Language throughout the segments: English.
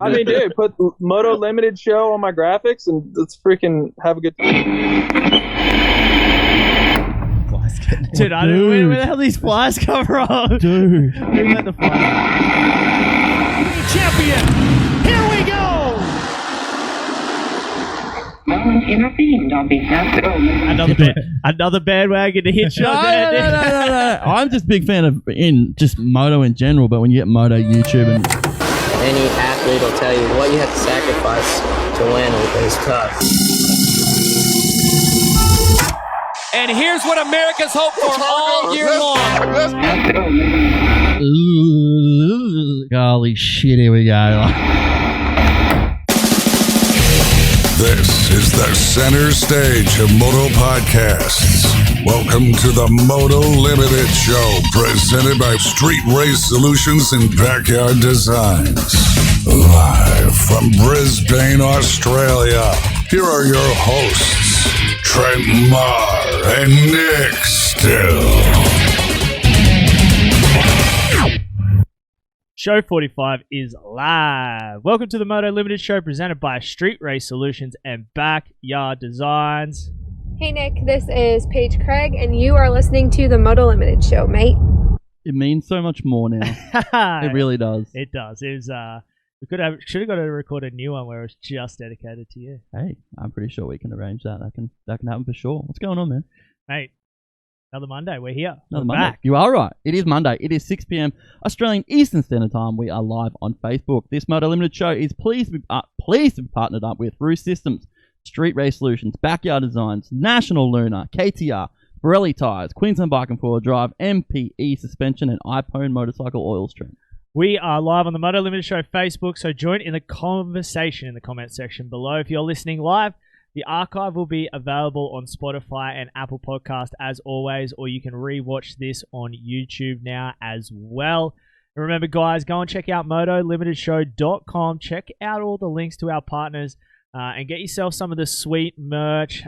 I mean, dude, put Moto Limited show on my graphics and let's freaking have a good time. Dude, I don't know where the hell these flies come from. Dude. Who let the flies? Champion! Here we go! Another bandwagon to hit you on there. No. I'm just a big fan of just Moto in general, but when you get Moto YouTube and any athlete will tell you what you have to sacrifice to win is tough. And here's what America's hoped for all year long. Holy shit, here we go. This is the center stage of Moto Podcasts. Welcome to the Moto Limited Show, presented by Street Race Solutions and Backyard Designs. Live from Brisbane, Australia, here are your hosts, Trent Marr and Nick Still. Show 45 is live. Welcome to the Moto Limited Show presented by Street Race Solutions and Backyard Designs. Hey Nick, this is Paige Craig and you are listening to the Moto Limited Show, mate. It means so much more now. It really does. It does. It was, we should have got to record a new one where it was just dedicated to you. Hey, I'm pretty sure we can arrange that. That can happen for sure. What's going on, man? Mate, another Monday. We're here. Another We're Monday. back. You are right. It is Monday. It is 6 p.m. Australian Eastern Standard Time. We are live on Facebook. This Moto Limited Show is pleased to be partnered up with Roost Systems, Street Race Solutions, Backyard Designs, National Lunar, KTR, Pirelli Tyres, Queensland Bike and Four Drive, MPE Suspension, and Highpoint Motorcycle Oil Stream. We are live on the Moto Limited Show Facebook, so join in the conversation in the comment section below. If you're listening live, the archive will be available on Spotify and Apple Podcast as always, or you can re-watch this on YouTube now as well. And remember, guys, go and check out MotoLimitedShow.com. Check out all the links to our partners and get yourself some of the sweet merch.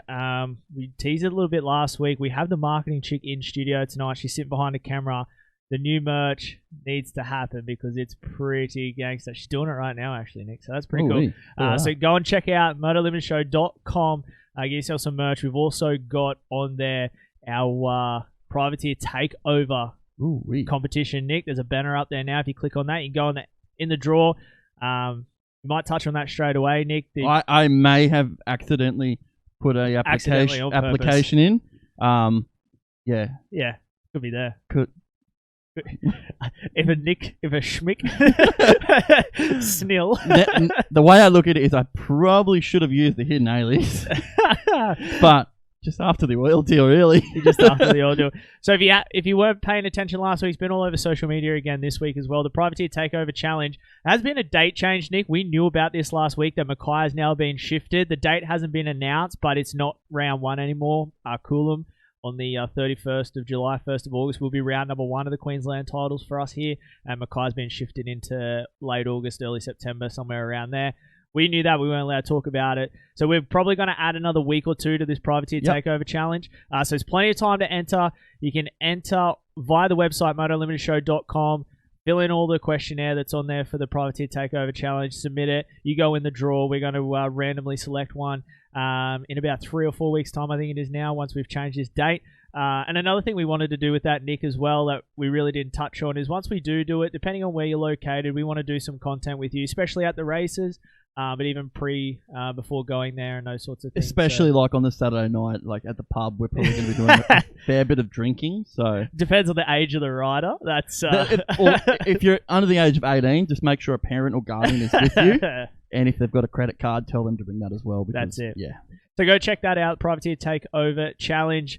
We teased it a little bit last week. We have the marketing chick in studio tonight. She's sitting behind the camera. The new merch needs to happen because it's pretty gangster. She's doing it right now, actually, Nick. So that's pretty cool. So go and check out MotoLimitedShow.com. Get yourself some merch. We've also got on there our Privateer Takeover competition, Nick. There's a banner up there now. If you click on that, you can go in the draw. You might touch on that straight away, Nick. I may have accidentally put a application in. Yeah, could be there. Could. If a schmick snil. The way I look at it is I probably should have used the hidden alias, but just after the oil deal, really. Just after the oil deal. So if you weren't paying attention last week, it's been all over social media again this week as well. The Privateer Takeover Challenge has been a date change, Nick. We knew about this last week that Mackay has now been shifted. The date hasn't been announced, but it's not round one anymore. Coolum on the 31st of July, 1st of August will be round number one of the Queensland titles for us here. And Mackay's been shifted into late August, early September, somewhere around there. We knew that. We weren't allowed to talk about it. So we're probably going to add another week or two to this Privateer Takeover Challenge. So there's plenty of time to enter. You can enter via the website, MotoLimitedShow.com. Fill in all the questionnaire that's on there for the Privateer Takeover Challenge. Submit it. You go in the draw. We're going to randomly select one in about 3 or 4 weeks' time, I think it is now, once we've changed this date. And another thing we wanted to do with that, Nick, as well, that we really didn't touch on is once we do it, depending on where you're located, we want to do some content with you, especially at the races, but even before going there and those sorts of things. Especially like on the Saturday night, like at the pub, we're probably going to be doing a fair bit of drinking. So depends on the age of the rider. That's if you're under the age of 18, just make sure a parent or guardian is with you. And if they've got a credit card, tell them to bring that as well. Because, that's it. Yeah. So go check that out, Privateer Takeover Challenge.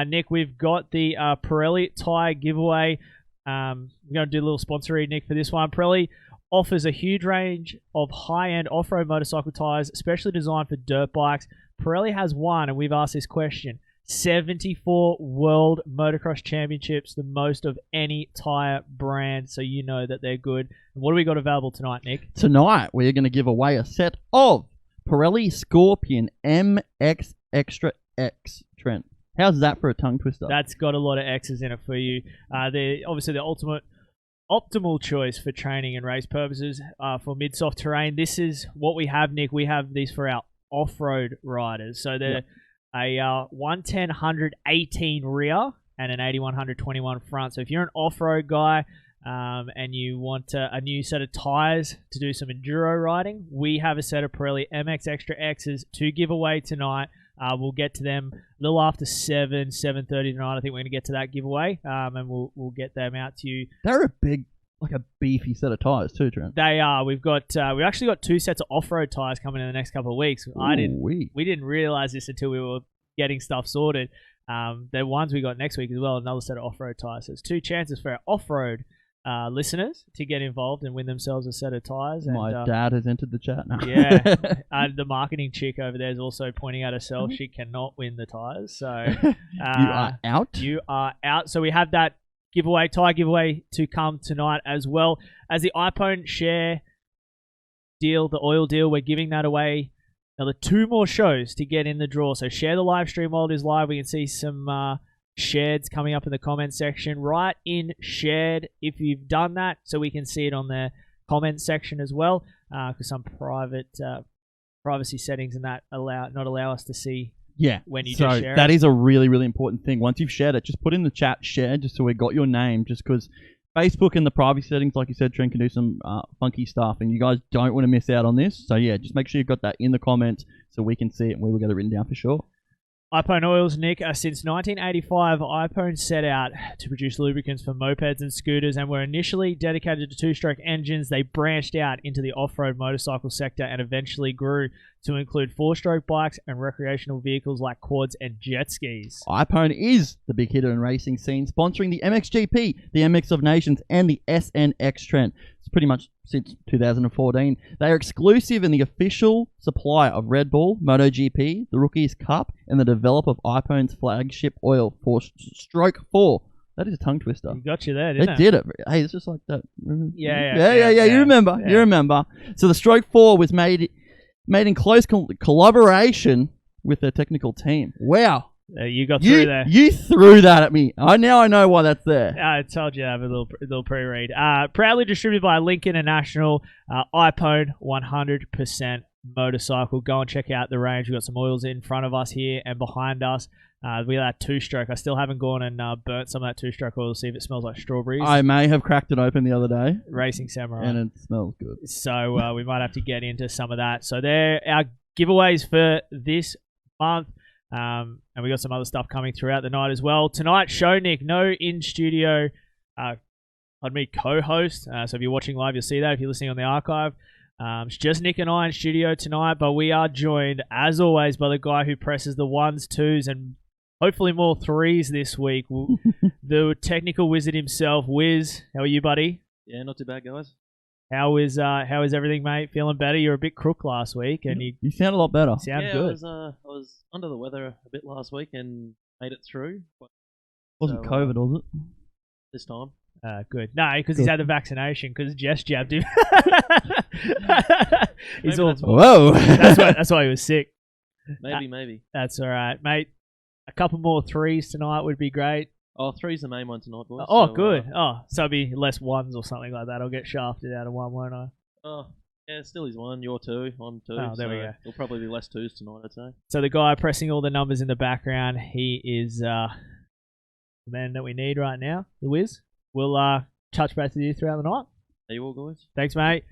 Nick, we've got the Pirelli tyre giveaway. We're going to do a little sponsoring, Nick, for this one. Pirelli offers a huge range of high-end off-road motorcycle tyres, specially designed for dirt bikes. Pirelli has won, and we've asked this question, 74 World Motocross Championships, the most of any tyre brand, so you know that they're good. And what do we got available tonight, Nick? Tonight, we're going to give away a set of Pirelli Scorpion MX Extra X, Trent. How's that for a tongue twister? That's got a lot of X's in it for you. They're obviously the ultimate optimal choice for training and race purposes for mid-soft terrain. This is what we have, Nick. We have these for our off-road riders. So they're a 110 118 rear and an 80 121 front. So if you're an off-road guy and you want a new set of tires to do some enduro riding, we have a set of Pirelli MX Extra X's to give away tonight. We'll get to them a little after 7:30 tonight. I think we're going to get to that giveaway, and we'll get them out to you. They're a big, like a beefy set of tires too, Trent. They are. We've actually got 2 sets of off-road tires coming in the next couple of weeks. We didn't realize this until we were getting stuff sorted. The ones we got next week as well, another set of off-road tires. So it's 2 chances for our off-road listeners to get involved and win themselves a set of tires. My dad has entered the chat now. Yeah, the marketing chick over there is also pointing at herself. She cannot win the tires, so you are out. You are out. So we have that tire giveaway to come tonight, as well as the Highpoint share deal, the oil deal. We're giving that away. Now, the 2 more shows to get in the draw. So share the live stream while it is live. We can see some shares coming up in the comment section. Write in shared if you've done that, so we can see it on the comment section as well. Because some privacy settings and that not allow us to see. Yeah, when you so just share that it. is a really, really important thing. Once you've shared it, just put in the chat share, just so we got your name. Just because Facebook and the privacy settings, like you said, Trent, can do some funky stuff, and you guys don't want to miss out on this. So yeah, just make sure you've got that in the comments so we can see it and we will get it written down for sure. Highpoint Oils, Nick, since 1985, Highpoint set out to produce lubricants for mopeds and scooters, and were initially dedicated to 2-stroke engines. They branched out into the off-road motorcycle sector and eventually grew to include 4-stroke bikes and recreational vehicles like quads and jet skis. Highpoint is the big hitter in racing scene, sponsoring the MXGP, the MX of Nations, and the SNX Trent. It's pretty much since 2014. They are exclusive in the official supplier of Red Bull, MotoGP, the Rookies Cup, and the developer of Highpoint's flagship oil for Stroke 4. That is a tongue twister. You got you there, didn't it? They did it. Hey, it's just like that. Yeah. You remember. Yeah. You remember. So the Stroke 4 was made in close collaboration with their technical team. Wow. You got through there. You threw that at me. Now I know why that's there. I told you I have a little pre-read. Proudly distributed by Link International. Highpoint 100% motorcycle. Go and check out the range. We've got some oils in front of us here and behind us. We got that 2-stroke. I still haven't gone and burnt some of that 2-stroke oil to see if it smells like strawberries. I may have cracked it open the other day. Racing Samurai. And it smells good. So we might have to get into some of that. So they're our giveaways for this month. And we got some other stuff coming throughout the night as well. Tonight's show, Nick, no in-studio co-host. So if you're watching live, you'll see that. If you're listening on the archive, it's just Nick and I in studio tonight. But we are joined, as always, by the guy who presses the 1s, 2s, and hopefully more 3s this week. The technical wizard himself, Wiz. How are you, buddy? Yeah, not too bad, guys. How is everything, mate? Feeling better? You were a bit crook last week, and you sound a lot better. Sound good. I was under the weather a bit last week and made it through. Wasn't COVID, was it? This time. Good. No, because he's had the vaccination. Because Jess jabbed him. He's all. Whoa. That's why he was sick. Maybe. That's all right, mate. A couple more 3s tonight would be great. Oh, 3's the main one tonight, boys. Oh, so, good. So it'll be less 1s or something like that. I'll get shafted out of 1, won't I? Oh, yeah, still is 1. You're 2. I'm 2. Oh, there we go. There'll probably be less 2s tonight, I'd say. So the guy pressing all the numbers in the background, he is the man that we need right now, the Wiz. We'll touch base with you throughout the night. Are you all, guys? Thanks, mate.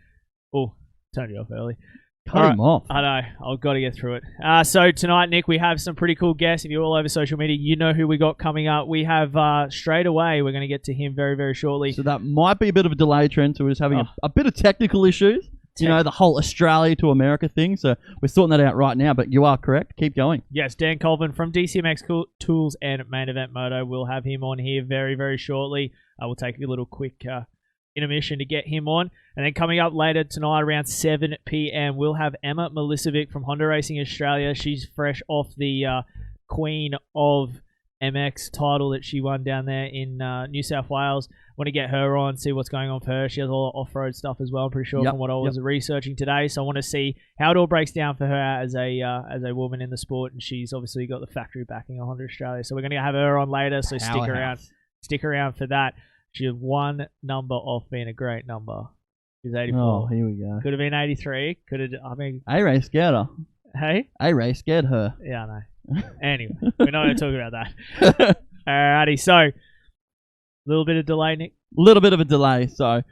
Oh, turned you off early. Cut him off. I know. I've got to get through it. So tonight, Nick, we have some pretty cool guests. If you're all over social media, you know who we got coming up. We have straight away, we're going to get to him very, very shortly. So that might be a bit of a delay, Trent. So we're just having a bit of technical issues. You know, the whole Australia to America thing. So we're sorting that out right now. But you are correct. Keep going. Yes, Dan Colvin from DCMX Tools and Main Event Moto. We'll have him on here very, very shortly. We'll take a little quick intermission to get him on. And then coming up later tonight around 7 p.m, we'll have Emma Milesevic from Honda Racing Australia. She's fresh off the Queen of MX title that she won down there in New South Wales. Want to get her on, see what's going on for her. She has all the off-road stuff as well, I'm pretty sure, from what I was researching today. So I want to see how it all breaks down for her as a woman in the sport. And she's obviously got the factory backing of Honda Australia. So we're going to have her on later, so stick around for that. She's one number off being a great number. She's 84. Oh, here we go. Could have been 83. Could have. I mean, A-Ray scared her. hey. A-Ray scared her. Yeah, I know. Anyway, we're not going to talk about that. Alrighty, so a little bit of delay, Nick. Little bit of a delay, so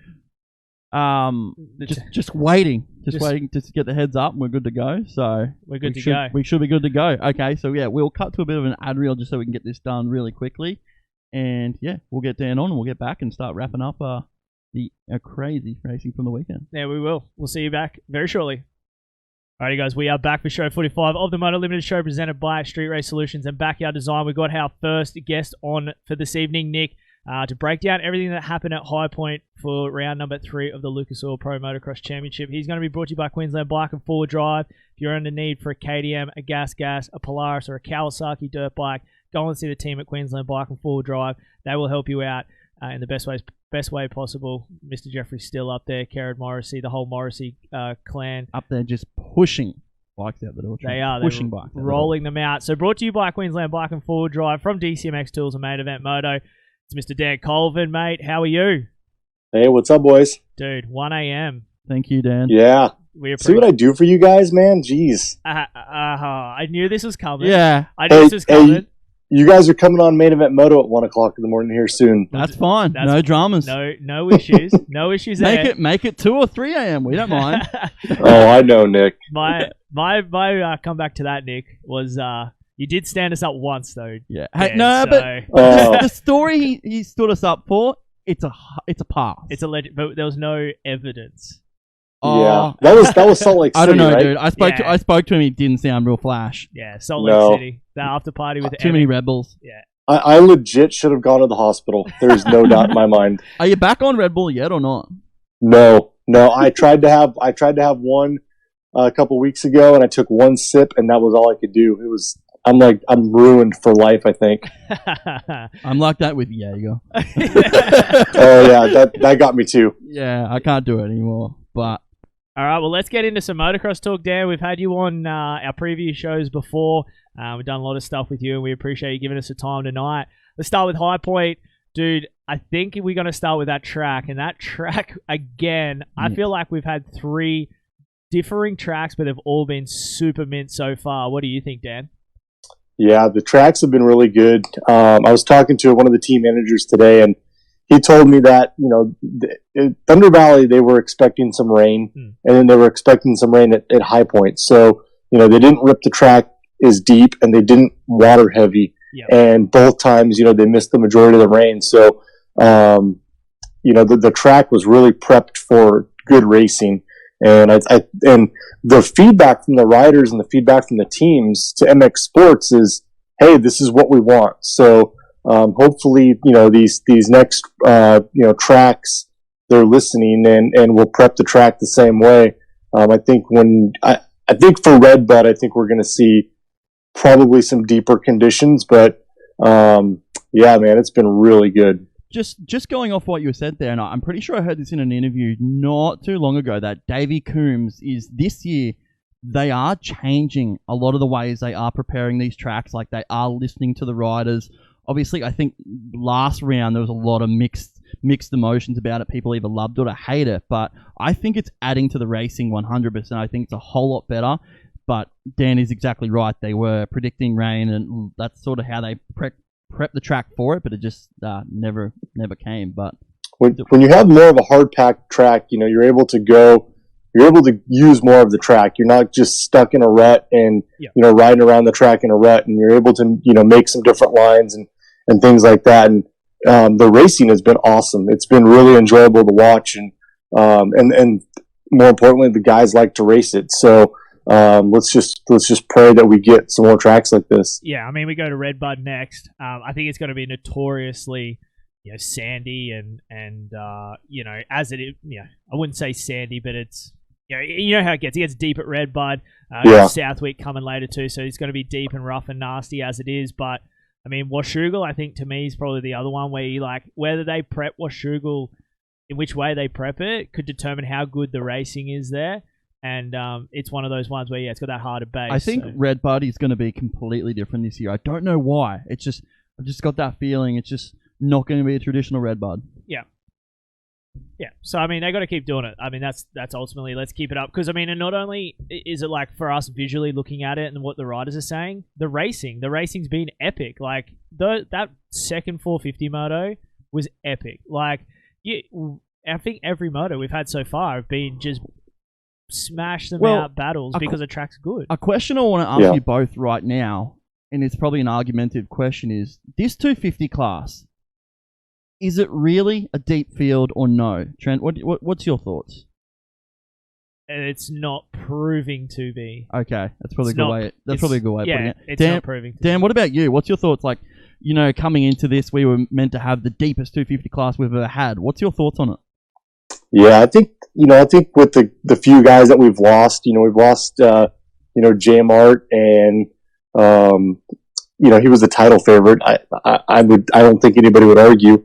just waiting, waiting to get the heads up. And we're good to go. So we're good to go. We should be good to go. Okay, so yeah, we'll cut to a bit of an ad reel just so we can get this done really quickly, and yeah, we'll get Dan on and we'll get back and start wrapping up the crazy racing from the weekend. Yeah, we will. We'll see you back very shortly. Alrighty, guys, we are back for show 45 of the Moto Limited Show presented by Street Race Solutions and Backyard Design. We've got our first guest on for this evening, Nick, to break down everything that happened at Highpoint for round number 3 of the Lucas Oil Pro Motocross Championship. He's going to be brought to you by Queensland Bike and Forward Drive. If you're in the need for a KTM, a Gas, a Polaris, or a Kawasaki dirt bike, go and see the team at Queensland Bike and Forward Drive. They will help you out in the best way possible. Mr. Jeffrey's still up there, Kerrod Morrissey, the whole Morrissey clan. Up there just pushing bikes out the door. They are. Pushing bikes. Rolling them out. So brought to you by Queensland Bike and Forward Drive from DCMX Tools and Main Event Moto. It's Mr. Dan Colvin, mate. How are you? Hey, what's up, boys? Dude, 1 a.m. Thank you, Dan. Yeah. See what I do for you guys, man? Jeez. I knew this was coming. Yeah. I knew this was coming. You guys are coming on Main Event Moto at 1 o'clock in the morning here soon. That's fine. No dramas. No issues. No issues there. Make it 2 or 3 a.m. We don't mind. Oh, I know, Nick. My comeback to that, Nick, was you did stand us up once though. Yeah. Hey, but the story he stood us up for, it's a pass. It's a legend, but there was no evidence. Yeah, that was Salt Lake City. I don't know, right? dude. I spoke to him. He didn't sound real flash. Yeah, Salt Lake City. The after party with too many Red Bulls. Yeah, I legit should have gone to the hospital. There's no doubt in my mind. Are you back on Red Bull yet or not? No. I tried to have one a couple weeks ago, and I took one sip, and that was all I could do. I'm ruined for life, I think. I'm like that with Jaeger. Oh yeah, that got me too. Yeah, I can't do it anymore. But all right, well, let's get into some motocross talk, Dan. We've had you on our preview shows before. We've done a lot of stuff with you, and we appreciate you giving us the time tonight. Let's start with Highpoint. Dude, I think we're going to start with that track. And that track, again, I feel like we've had 3 differing tracks, but they've all been super mint so far. What do you think, Dan? Yeah, the tracks have been really good. I was talking to one of the team managers today, and he told me that, Thunder Valley, they were expecting some rain, and then they were expecting some rain at Highpoint. So, they didn't rip the track as deep, and they didn't water heavy. Yep. And both times, they missed the majority of the rain. So, the track was really prepped for good racing. And and the feedback from the riders and the feedback from the teams to MX Sports is, hey, this is what we want. So, hopefully, these next, tracks, they're listening and we'll prep the track the same way. I think for Red Bud, I think we're going to see probably some deeper conditions, but, yeah, man, it's been really good. Just going off what you said there, and I'm pretty sure I heard this in an interview not too long ago, that Davey Coombs is this year, they are changing a lot of the ways they are preparing these tracks. Like, they are listening to the riders. Obviously, I think last round there was a lot of mixed emotions about it. People either loved it or hate it, but I think it's adding to the racing 100%. I think it's a whole lot better. But Dan is exactly right. They were predicting rain, and that's sort of how they prep the track for it, but it just never came. But when you have more of a hard packed track, you're able to use more of the track. You're not just stuck in a rut and riding around the track in a rut, and you're able to make some different lines and things like that. And the racing has been awesome. It's been really enjoyable to watch, and more importantly, the guys like to race it. So let's just pray that we get some more tracks like this. Yeah, I mean, we go to Red Bud next. I think it's going to be notoriously, sandy and as it is. I wouldn't say sandy, but it's you know how it gets. It gets deep at Red Bud. Southwick coming later too, so it's going to be deep and rough and nasty as it is. But I mean, Washougal, I think to me is probably the other one where you whether they prep Washougal, in which way they prep it, could determine how good the racing is there. And it's one of those ones where, it's got that harder base. I think Red Bud is going to be completely different this year. I don't know why. I've just got that feeling. It's just not going to be a traditional Red Bud. Yeah, Yeah, so I mean, they got to keep doing it. I mean, that's ultimately, let's keep it up, because I mean, and not only is it like for us visually looking at it and what the riders are saying, the racing's been epic. Like that second 450 moto was epic. Like, yeah, I think every moto we've had so far have been just smash them out battles because the track's good. A question I want to ask you both right now, and it's probably an argumentative question, is this 250 class, is it really a deep field or no? Trent, what's your thoughts? It's not proving to be. Okay, that's probably a good way. That's probably a good way of putting it. It's not proving to be. Dan, what about you? What's your thoughts? Like, coming into this, we were meant to have the deepest 250 class we've ever had. What's your thoughts on it? Yeah, I think with the few guys that we've lost, we've lost J Mart, and he was the title favorite. I don't think anybody would argue.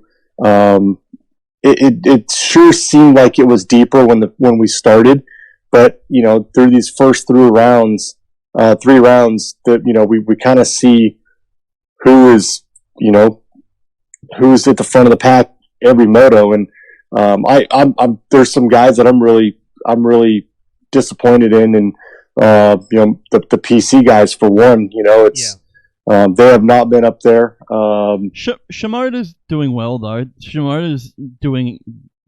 It sure seemed like it was deeper when we started, but through these first 3 rounds, that we kind of see who's at the front of the pack every moto, and I'm there's some guys that I'm really disappointed in, and the PC guys for one, they have not been up there. Shimoda's doing well though. Shimoda's doing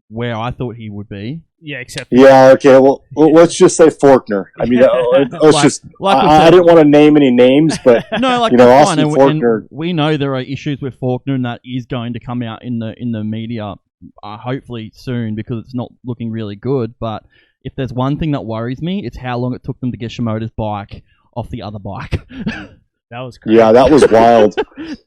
where I thought he would be. Yeah, except okay. Well, let's just say Faulkner. I mean, I didn't want to name any names, but no, Austin Faulkner. And we know there are issues with Faulkner, and that is going to come out in the media, hopefully soon, because it's not looking really good. But if there's one thing that worries me, it's how long it took them to get Shimoda's bike off the other bike. That was crazy. Yeah, that was wild.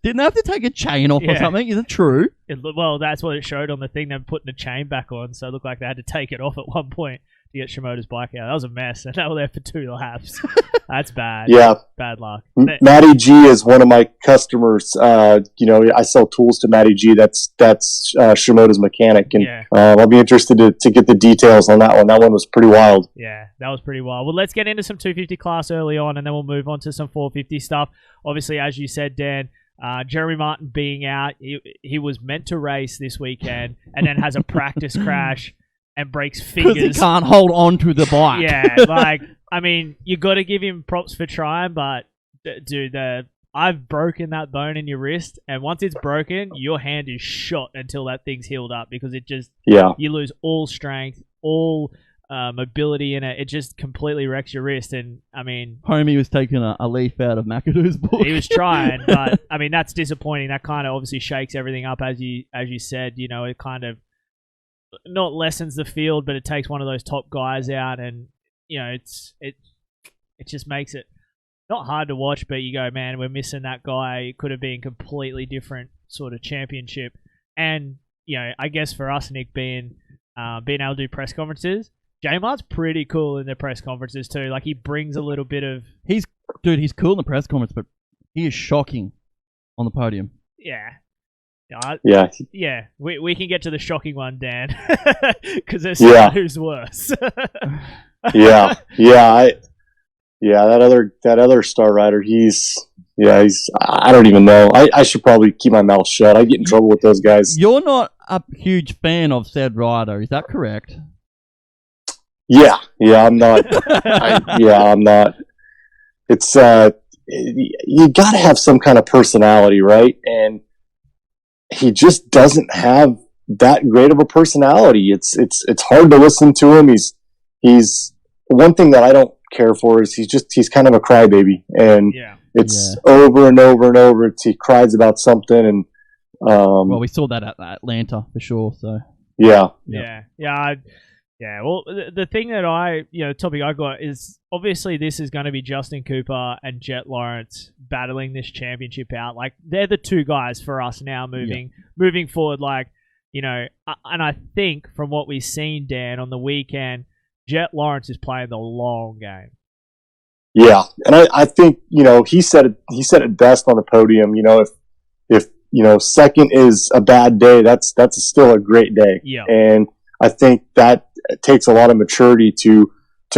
Didn't they have to take a chain off or something? Is it true? Well, that's what it showed on the thing. They were putting the chain back on, so it looked like they had to take it off at one point to get Shimoda's bike out. That was a mess, and they were there for 2 laps. That's bad. Yeah. Bad luck. Matty G is one of my customers. I sell tools to Matty G. That's Shimoda's mechanic, and I'll be interested to get the details on that one. That one was pretty wild. Yeah, that was pretty wild. Well, let's get into some 250 class early on, and then we'll move on to some 450 stuff. Obviously, as you said, Dan, Jeremy Martin being out, he was meant to race this weekend, and then has a practice crash and breaks fingers. Because he can't hold on to the bike. Yeah, I mean, you got to give him props for trying, but dude, I've broken that bone in your wrist, and once it's broken, your hand is shot until that thing's healed up, because it just you lose all strength, all mobility in it. It just completely wrecks your wrist. And I mean, Homie was taking a leaf out of McAdoo's book. He was trying, but I mean, that's disappointing. That kind of obviously shakes everything up, as you said. It kind of not lessens the field, but it takes one of those top guys out, and it just makes it not hard to watch. But you go, man, we're missing that guy. It could have been completely different sort of championship. And I guess for us, Nick, being able to do press conferences, J-Mart's pretty cool in the press conferences too. Like, he brings a little bit of... He's cool in the press conference, but he is shocking on the podium. Yeah. We can get to the shocking one, Dan, because there's someone who's worse. That other star rider, he's I don't even know. I should probably keep my mouth shut. I get in trouble with those guys. You're not a huge fan of said rider, is that correct? Yeah, I'm not. I'm not. It's you got to have some kind of personality, right? And he just doesn't have that great of a personality. It's hard to listen to him. He's one thing that I don't care for is he's kind of a crybaby, and it's over and over and over. He cries about something, and well, we saw that at Atlanta for sure. So yeah. Well, the thing that topic I got is, obviously this is going to be Justin Cooper and Jet Lawrence battling this championship out. Like, they're the 2 guys for us now moving forward. Like, and I think from what we've seen, Dan, on the weekend, Jet Lawrence is playing the long game. Yeah, and I think he said it best on the podium. If second is a bad day, that's still a great day. Yeah, and I think that takes a lot of maturity to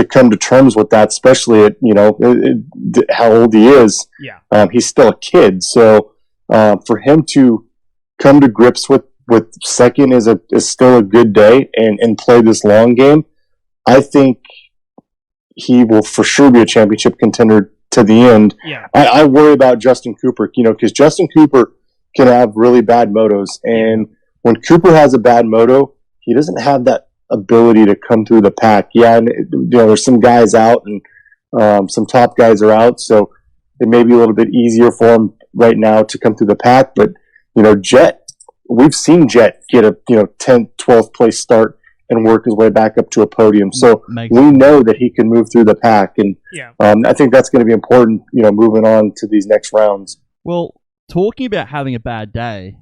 come to terms with that, especially at how old he is. Yeah, he's still a kid, so for him to come to grips with with second is still a good day and play this long game, I think he will for sure be a championship contender to the end. Yeah. I worry about Justin Cooper, because Justin Cooper can have really bad motos, and when Cooper has a bad moto, he doesn't have that ability to come through the pack. Yeah, and there's some guys out, and some top guys are out, so it may be a little bit easier for him right now to come through the pack. But Jet, we've seen Jet get a 10th, 12th place start and work his way back up to a podium. So we know that he can move through the pack, and I think that's going to be important, moving on to these next rounds. Well, talking about having a bad day,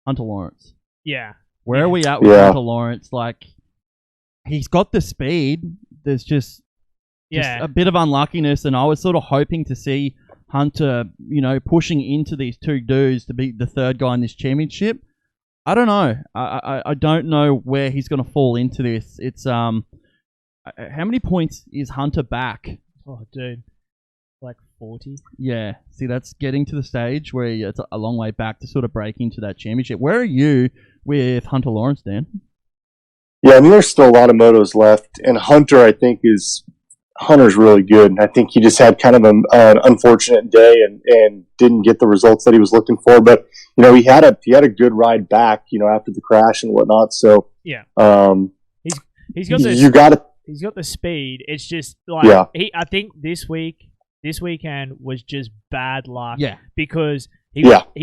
Hunter Lawrence. Yeah. Where are we at with Hunter Lawrence? Like, he's got the speed. There's just a bit of unluckiness, and I was sort of hoping to see Hunter, pushing into these two dudes to be the third guy in this championship. I don't know. I don't know where he's going to fall into this. It's how many points is Hunter back? Oh, dude, like 40. Yeah. See, that's getting to the stage where it's a long way back to sort of break into that championship. Where are you with Hunter Lawrence, Dan? Yeah, I mean, there's still a lot of motos left, and Hunter's really good. And I think he just had kind of an unfortunate day and didn't get the results that he was looking for. But he had a good ride back, after the crash and whatnot. So he's got this. He's got the speed. It's just like I think this weekend was just bad luck. Yeah, because he got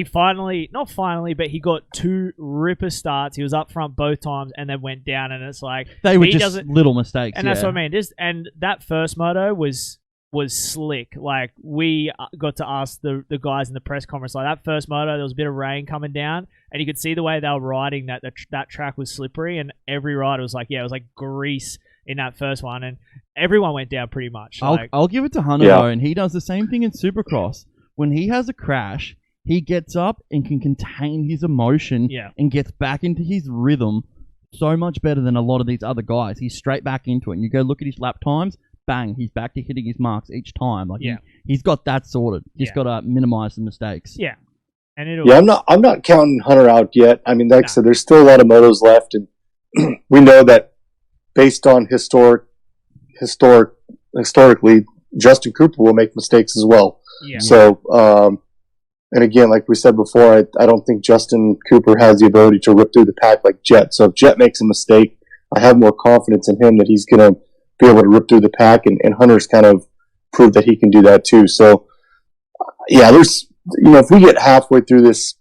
two ripper starts. He was up front both times and then went down, and it's like they were just little mistakes. And that's what I mean. And that first moto was slick. Like, we got to ask the guys in the press conference, like, that first moto, there was a bit of rain coming down, and you could see the way they were riding that track was slippery, and every rider was like, it was like grease in that first one, and everyone went down pretty much. I'll give it to Hunter though, and he does the same thing in Supercross. When he has a crash, he gets up and can contain his emotion and gets back into his rhythm so much better than a lot of these other guys. He's straight back into it, and you go look at his lap times, bang, he's back to hitting his marks each time. Like, he's got that sorted. He's got to minimize the mistakes. Yeah. And I'm not counting Hunter out yet. I mean, like I said, there's still a lot of motos left, and we know that based on historically, Justin Cooper will make mistakes as well. Yeah. So, and again, like we said before, I don't think Justin Cooper has the ability to rip through the pack like Jet. So if Jet makes a mistake, I have more confidence in him that he's going to be able to rip through the pack, and Hunter's kind of proved that he can do that too. So, there's, if we get halfway through this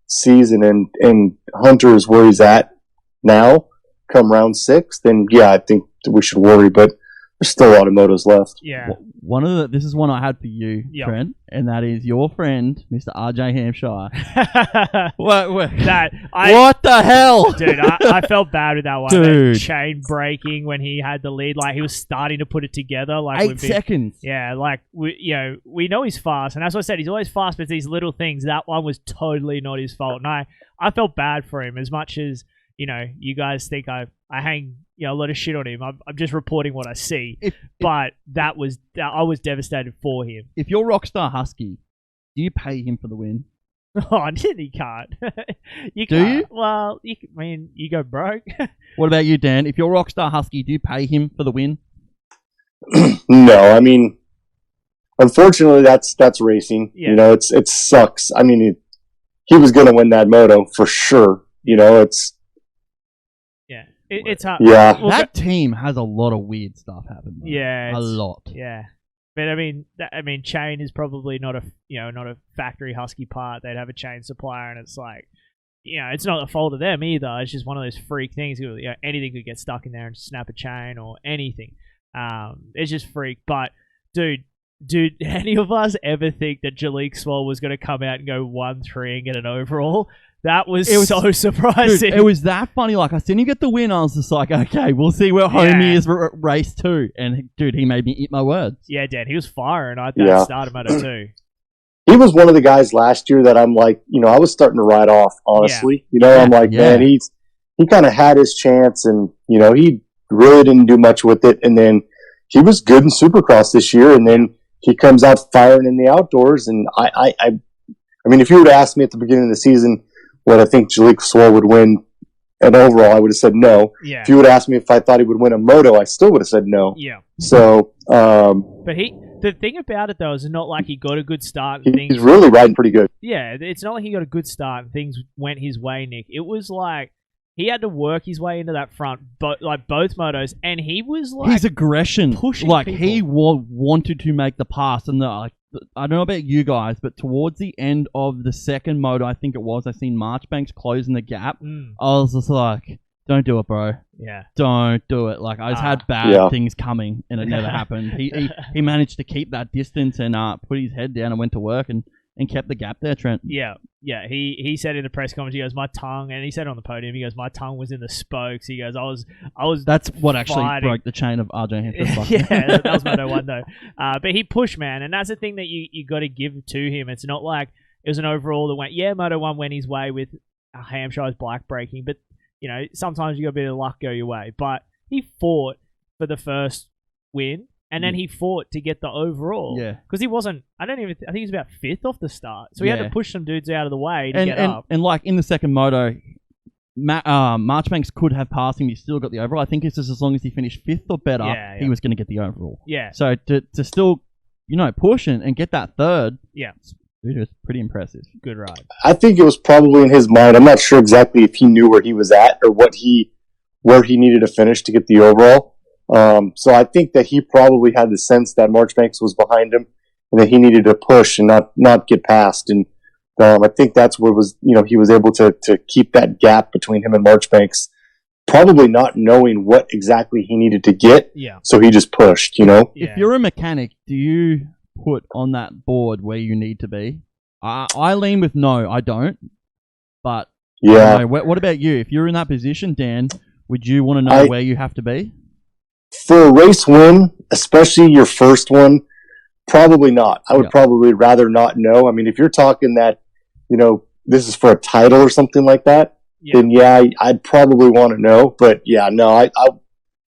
season and Hunter is where he's at now, come round 6, then I think we should worry. But there's still a lot of motos left. Yeah. This is one I had for you, Trent, and that is your friend, Mr. RJ Hampshire. What the hell? Dude, I felt bad with that one. Dude. That chain breaking when he had the lead. Like, he was starting to put it together. Like, 8 seconds. Yeah, like, we know he's fast. And that's what I said. He's always fast, but it's these little things. That one was totally not his fault. And I felt bad for him as much as, you guys think I hang a lot of shit on him. I'm just reporting what I see. But I was devastated for him. If you're Rockstar Husky, do you pay him for the win? Oh, he can't. You do can't. You? Well, you go broke. What about you, Dan? If you're Rockstar Husky, do you pay him for the win? No, I mean, unfortunately, that's racing. Yeah. It sucks. I mean, he was going to win that moto for sure. It's hard. Yeah, well, that team has a lot of weird stuff happen. Yeah, a lot. Yeah, but I mean, chain is probably not a factory Husky part. They'd have a chain supplier, and it's like, it's not a fault of them either. It's just one of those freak things. Anything could get stuck in there and snap a chain or anything. It's just freak. But dude, any of us ever think that Jalek Swall was going to come out and go 1-3 and get an overall? That was so surprising. Dude, it was that funny. Like, I seen him get the win. I was just like, okay, we'll see where Homie is race 2. And dude, he made me eat my words. Yeah, Dan, he was firing. I thought started Moto 2. He was one of the guys last year that I'm like, I was starting to ride off, honestly. I'm like, man, he kind of had his chance, and he really didn't do much with it. And then he was good in Supercross this year, and then he comes out firing in the outdoors. And I mean, if you would have asked me at the beginning of the season, what I think Jalek Swore would win an overall, I would have said no. Yeah. If you would ask me if I thought he would win a moto, I still would have said no. Yeah. So, but the thing about it though is not like he got a good start. And he's really riding pretty good. Yeah, it's not like he got a good start and things went his way, Nick. It was like he had to work his way into that front, but like both motos, and he was like his aggression, pushing like people. he wanted to make the pass, and I don't know about you guys, but towards the end of the second moto, I think it was, I seen Marchbanks closing the gap. I was just like, don't do it, bro. Yeah. Don't do it. Like, I just had bad things coming, and it never happened. He managed to keep that distance and put his head down and went to work and kept the gap there, Trent. Yeah. He said in the press conference, he goes, my tongue, and he said on the podium, he goes, my tongue was in the spokes. He goes, I was. That's what actually fighting. broke the chain of RJ Hampton's Yeah, that was Moto 1 though. But he pushed, man, and that's the thing that you got to give to him. It's not like it was an overall that went, Moto 1 went his way with Hampshire's black breaking, but you know, sometimes you got a bit of luck go your way. But he fought for the first win, and then he fought to get the overall. Yeah. Because he wasn't, I think he was about 5th off the start. So he had to push some dudes out of the way to get up. And like in the second moto, Marchbanks could have passed him. He still got the overall. I think it's just as long as he finished 5th or better, he was going to get the overall. Yeah. So to still, push and get that third. Yeah. Dude, it's pretty impressive. Good ride. I think it was probably in his mind. I'm not sure exactly if he knew where he was at or where he needed to finish to get the overall. So I think that he probably had the sense that Marchbanks was behind him and that he needed to push and not get past. And I think that's what was, he was able to keep that gap between him and Marchbanks, probably not knowing what exactly he needed to get. Yeah. So he just pushed, If you're a mechanic, do you put on that board where you need to be? I lean with no, I don't. But yeah. What about you? If you're in that position, Dan, would you want to know where you have to be? For a race win, especially your first one, probably not. I would probably rather not know. I mean, if you're talking that, this is for a title or something like that, then I'd probably want to know. But no,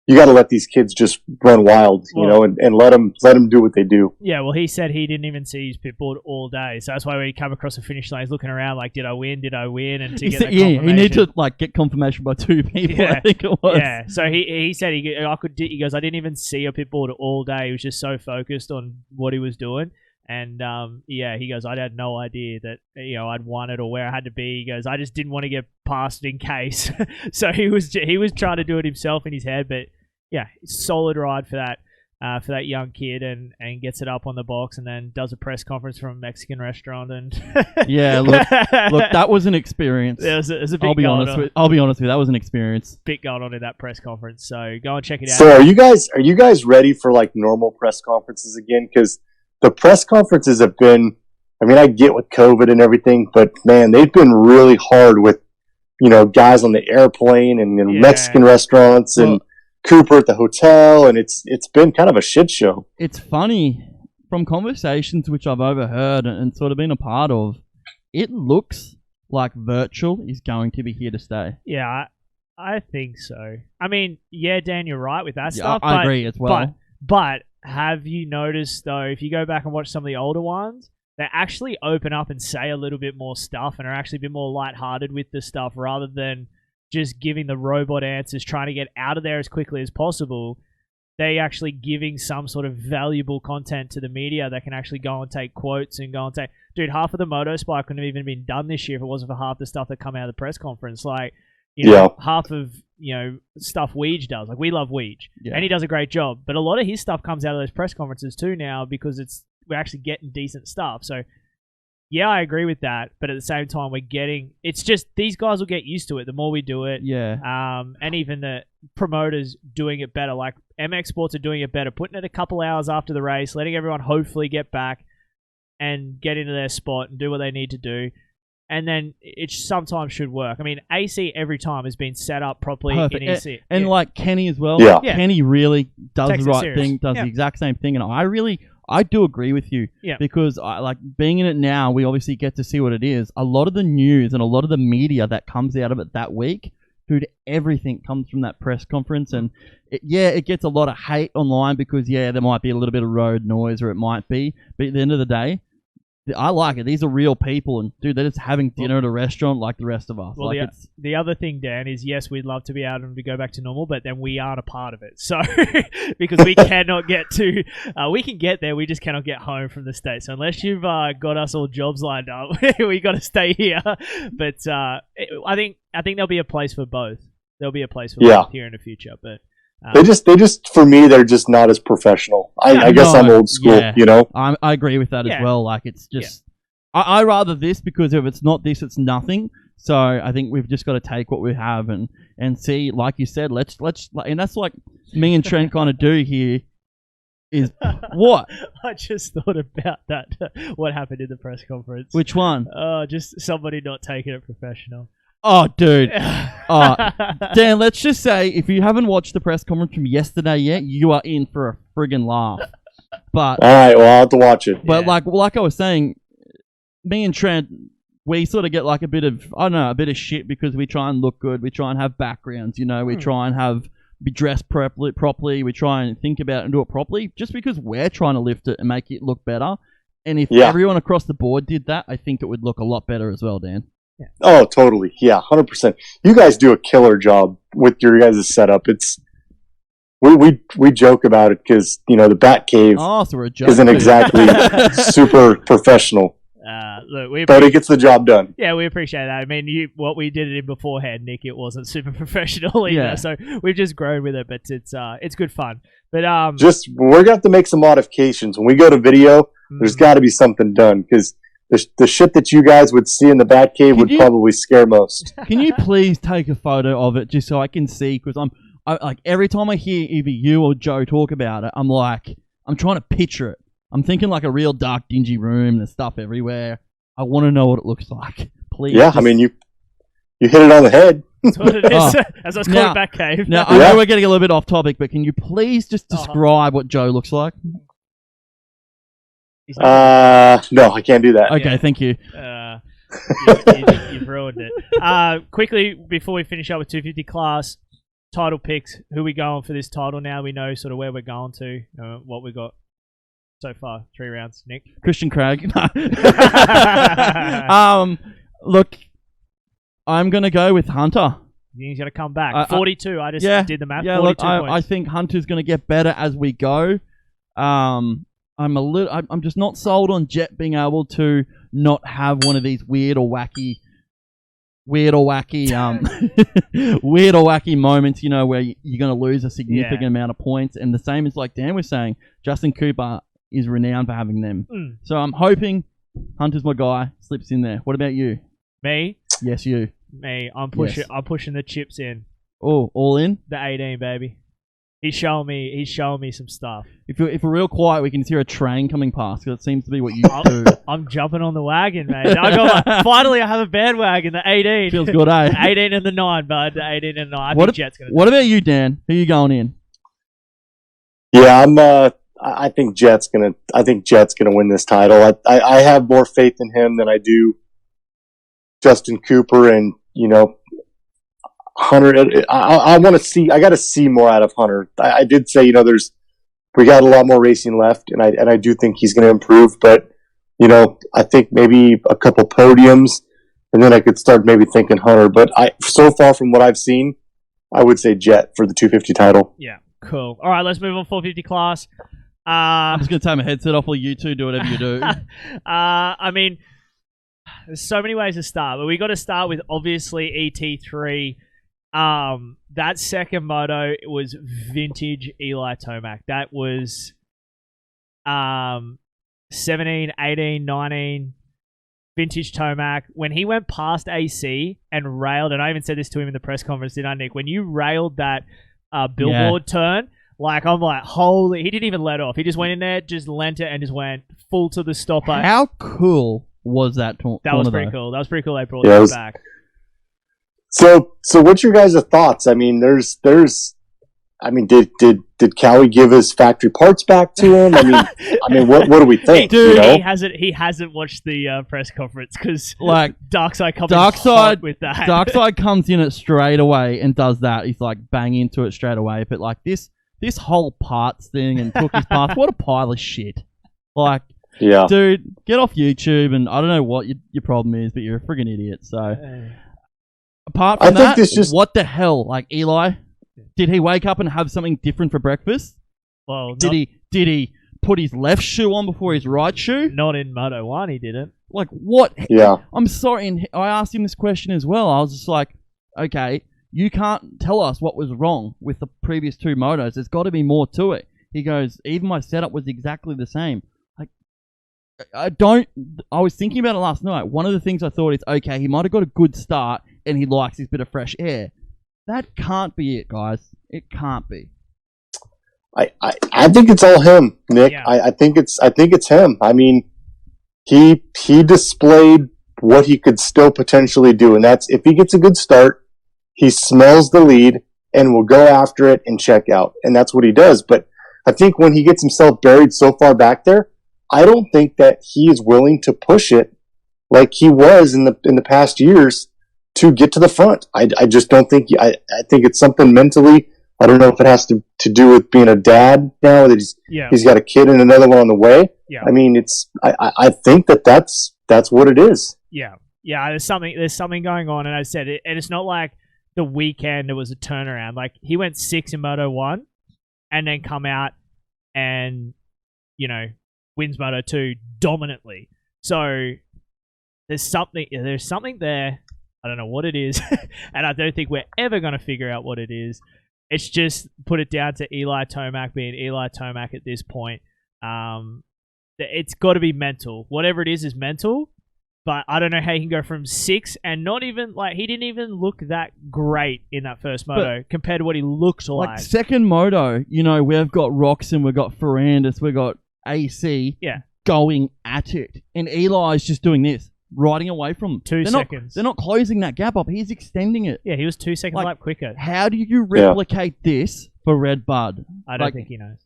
you got to let these kids just run wild, and let them do what they do. Yeah, well, he said he didn't even see his pitboard all day, so that's why when he come across the finish line, he's looking around like, "Did I win? Did I win?" And to get confirmation. He need to get confirmation by 2 people. I think it was. Yeah, so he said he goes, I didn't even see a pitboard all day. He was just so focused on what he was doing. And he goes, I had no idea that I'd won it or where I had to be. He goes, I just didn't want to get past in case. So he was trying to do it himself in his head, but yeah, solid ride for that young kid, and gets it up on the box, and then does a press conference from a Mexican restaurant, and look, that was an experience. It was a bit I'll be honest with you, that was an experience. Bit going on in that press conference, so go and check it out. So are you guys ready for like normal press conferences again? Because the press conferences have been, I get with COVID and everything, but man, they've been really hard with, guys on the airplane and Mexican restaurants and Cooper at the hotel, and it's been kind of a shit show. It's funny, from conversations which I've overheard and sort of been a part of, it looks like virtual is going to be here to stay. Yeah, I think so. Dan, you're right with that stuff. I agree as well. But have you noticed, though, if you go back and watch some of the older ones, they actually open up and say a little bit more stuff and are actually a bit more lighthearted with the stuff rather than just giving the robot answers, trying to get out of there as quickly as possible. They actually giving some sort of valuable content to the media that can actually go and take quotes and go and say, dude, half of the Moto Spy couldn't have even been done this year if it wasn't for half the stuff that come out of the press conference. Like, half of, stuff Weege does. Like, we love Weege, and he does a great job. But a lot of his stuff comes out of those press conferences too now because we're actually getting decent stuff. So, yeah, I agree with that. But at the same time, it's just these guys will get used to it the more we do it. Yeah. And even the promoters doing it better. Like, MX Sports are doing it better, putting it a couple hours after the race, letting everyone hopefully get back and get into their spot and do what they need to do. And then it sometimes should work. AC every time has been set up properly in EC. And like Kenny as well. Yeah. Kenny really does Takes the it right serious. thing, does the exact same thing. And I do agree with you. Yeah. Because being in it now, we obviously get to see what it is. A lot of the news and a lot of the media that comes out of it that week, dude, everything comes from that press conference. And it gets a lot of hate online because, there might be a little bit of road noise or it might be. But at the end of the day, I like it. These are real people, and dude, they're just having dinner at a restaurant like the rest of us. Well, like the other thing, Dan, is yes, we'd love to be able to go back to normal, but then we aren't a part of it. So, because we cannot get to, we can get there, we just cannot get home from the States. So unless you've got us all jobs lined up, we got to stay here. But I think there'll be a place for both. There'll be a place for both here in the future. But they just for me, they're just not as professional. I guess I'm old school, you know. I agree with that as well. Like it's just, I rather this, because if it's not this, it's nothing. So I think we've just got to take what we have and see, like you said, let's and that's like me and Trent kind of do here. Is what? I just thought about that. What happened in the press conference? Which one? Just somebody not taking it professional. Oh, dude. Dan, let's just say, if you haven't watched the press conference from yesterday yet, you are in for a friggin' laugh. But all right, well, I'll have to watch it. But like I was saying, me and Trent, we sort of get like a bit of shit because we try and look good. We try and have backgrounds, you know. We try and be dressed properly. We try and think about it and do it properly, just because we're trying to lift it and make it look better. And if everyone across the board did that, I think it would look a lot better as well, Dan. Yeah. Oh, totally. Yeah, 100%. You guys do a killer job with your guys' setup. It's we joke about it because, you know, the Batcave isn't exactly super professional. But it gets the job done. Yeah, we appreciate that. I mean, what we did it in beforehand, Nick, it wasn't super professional either. Yeah. So we've just grown with it, but it's good fun. But we're gonna have to make some modifications when we go to video. There's got to be something done, because the shit that you guys would see in the Batcave would probably scare most. Can you please take a photo of it just so I can see? Because I like every time I hear either you or Joe talk about it, I'm trying to picture it. I'm thinking like a real dark, dingy room and there's stuff everywhere. I want to know what it looks like. Please. Yeah, I mean, you hit it on the head. That's what it is. As I was calling Batcave. Now, I know we're getting a little bit off topic, but can you please just describe what Joe looks like? No, I can't do that. Okay, thank you. You've ruined it. Quickly, before we finish up with 250 class, title picks. Who we going for this title now? We know sort of where we're going to, what we got so far. 3 rounds. Nick? Christian Craig. Look, I'm going to go with Hunter. He's going to come back. 42. I just did the math. Yeah, 42 look, points. I think Hunter's going to get better as we go. I'm just not sold on Jet being able to not have one of these weird or wacky weird or wacky moments, you know, where you're going to lose a significant amount of points. And the same as like Dan was saying, Justin Cooper is renowned for having them. So I'm hoping Hunter's my guy, slips in there. What about you? Me? Yes, you. Me. I'm pushing the chips in. Oh, all in? The 18, baby. He's showing me some stuff. If we're real quiet, we can hear a train coming past, because it seems to be what you do. I'm jumping on the wagon, mate. Finally, I have a bandwagon, the 18. Feels good, eh? 18 and the 9, bud. The 18 and the 9. What about you, Dan? Who are you going in? Yeah, I think Jet's gonna win this title. I have more faith in him than I do Justin Cooper, and you know, Hunter. I want to see. I got to see more out of Hunter. I did say, you know, we got a lot more racing left, and I do think he's going to improve. But you know, I think maybe a couple podiums, and then I could start maybe thinking Hunter. But so far from what I've seen, I would say Jet for the 250 title. Yeah, cool. All right, let's move on 450 class. I'm just going to take my headset off while you two do whatever you do. I mean, there's so many ways to start, but we got to start with obviously ET3. That second moto was vintage Eli Tomac. That was 17, 18, 19 vintage Tomac. When he went past AC and railed, and I even said this to him in the press conference, didn't I, Nick? When you railed that billboard turn, like, I'm like, holy, he didn't even let off. He just went in there, just lent it, and just went full to the stopper. How cool was that? That was pretty cool. That was pretty cool. They brought that back. So what's your guys' thoughts? I mean, did Cowie give his factory parts back to him? I mean, what do we think? Dude, you know? he hasn't watched the press conference, because like Darkside comes hot with that. Darkside comes in it straight away and does that. He's like bang into it straight away. But like this whole parts thing and took his parts, what a pile of shit. Like, Yeah. Dude, get off YouTube, and I don't know what your problem is, but you're a friggin' idiot. So, apart from that, what the hell? Like, Eli, did he wake up and have something different for breakfast? Well, did he put his left shoe on before his right shoe? Not in Moto 1, he didn't. Like, what? Yeah. I'm sorry, and I asked him this question as well. I was just like, okay, you can't tell us what was wrong with the previous 2 motos. There's got to be more to it. He goes, even my setup was exactly the same. Like, I was thinking about it last night. One of the things I thought is, okay, he might have got a good start and he likes his bit of fresh air. That can't be it, guys. It can't be. I think it's all him, Nick. Yeah. I think it's him. I mean, he displayed what he could still potentially do, and that's if he gets a good start, he smells the lead and will go after it and check out, and that's what he does. But I think when he gets himself buried so far back there, I don't think that he is willing to push it like he was in the past years to get to the front. I just don't think. I think it's something mentally. I don't know if it has to do with being a dad now that he's got a kid and another one on the way. Yeah. I mean, I think that's what it is. Yeah. Yeah. There's something going on, and I said it, and it's not like the weekend it was a turnaround. Like, he went 6 in Moto 1 and then come out and, wins Moto 2 dominantly. So there's something there. I don't know what it is, and I don't think we're ever going to figure out what it is. It's just put it down to Eli Tomac being Eli Tomac at this point. It's got to be mental. Whatever it is mental. But I don't know how he can go from 6 and not even, like, he didn't even look that great in that first moto compared to what he looked like. Like, second moto, we've got Roxon, we've got Ferrandis, we've got AC going at it. And Eli's just doing this, riding away from them. 2 seconds. They're not closing that gap up. He's extending it. Yeah, he was 2 seconds lap quicker. How do you replicate this for Red Bud? I don't think he knows.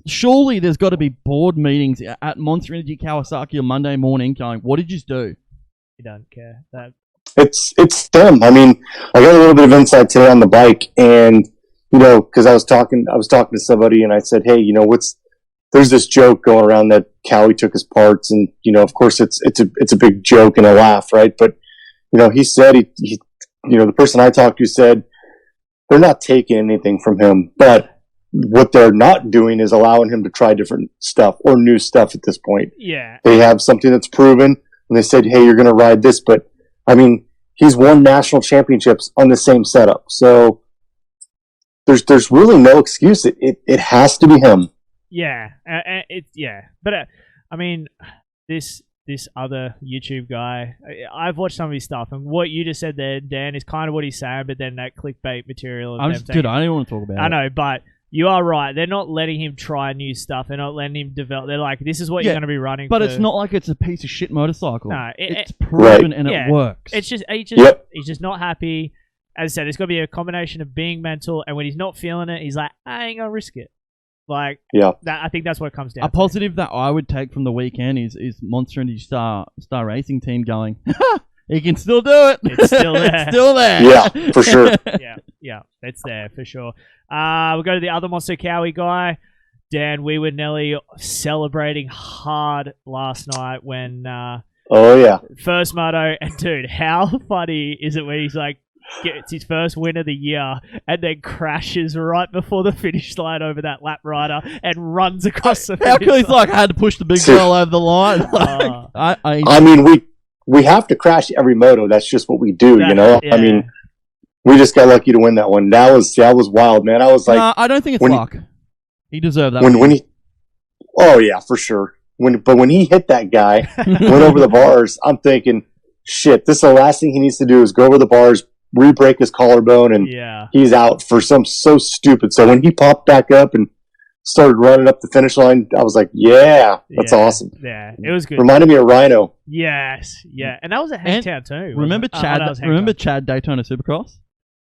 Surely there's got to be board meetings at Monster Energy Kawasaki on Monday morning going, what did you do? He don't care. It's them. I mean, I got a little bit of insight today on the bike, and because I was talking to somebody, and I said, hey, there's this joke going around that Cowie took his parts, and of course it's a big joke and a laugh, right? But he said he the person I talked to said they're not taking anything from him, but what they're not doing is allowing him to try different stuff or new stuff at this point. Yeah, they have something that's proven. And they said, hey, you're going to ride this. But, I mean, he's won national championships on the same setup. So there's really no excuse. It has to be him. Yeah. But, I mean, this other YouTube guy, I've watched some of his stuff. And what you just said there, Dan, is kind of what he's saying. But then that clickbait material. Dude, I don't want to talk about it. I know, but you are right. They're not letting him try new stuff. They're not letting him develop. They're like, this is what you're going to be running. But it's not like it's a piece of shit motorcycle. No, it's proven and it works. It's just he's just not happy. As I said, it's got to be a combination of being mental, and when he's not feeling it, he's like, I ain't gonna risk it. Like, I think that's what it comes down to. A positive that I would take from the weekend is Monster Energy Star Racing Team going, he can still do it. It's still there. It's still there. Yeah, for sure. Yeah, it's there for sure. We'll go to the other Monster Cowie guy. Dan, we were nearly celebrating hard last night when first moto. And dude, how funny is it when he's like, gets his first win of the year and then crashes right before the finish line over that lap rider and runs across the finish line. How cool he's like, I had to push the big girl over the line. I mean, we have to crash every moto. That's just what we do, Yeah. I mean, we just got lucky to win that one. That was wild, man. I was like, I don't think it's luck. He deserved that. When he, oh yeah, for sure. When he hit that guy, went over the bars, I'm thinking, shit, this is the last thing he needs to do is go over the bars, re-break his collarbone, and he's out for some so stupid. So when he popped back up and started running up the finish line, I was like, that's awesome. Yeah, it was good. Reminded me of Rhino. Yes, yeah. And that was at Hangtown too. Remember Chad Daytona Supercross?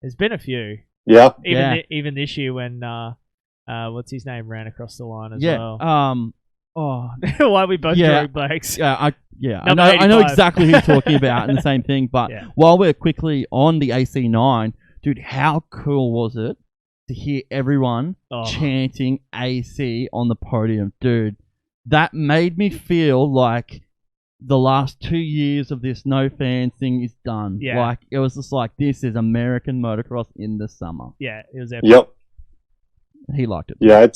There's been a few. Yeah. Even this year when what's his name ran across the line as well. Why we both drove Blakes. I know exactly who you're talking about and the same thing. But while we're quickly on the AC9, dude, how cool was it to hear everyone chanting AC on the podium? Dude, that made me feel like the last 2 years of this no fans thing is done. Yeah. Like, it was just like, this is American motocross in the summer. Yeah, it was epic. Yep. He liked it. Yeah,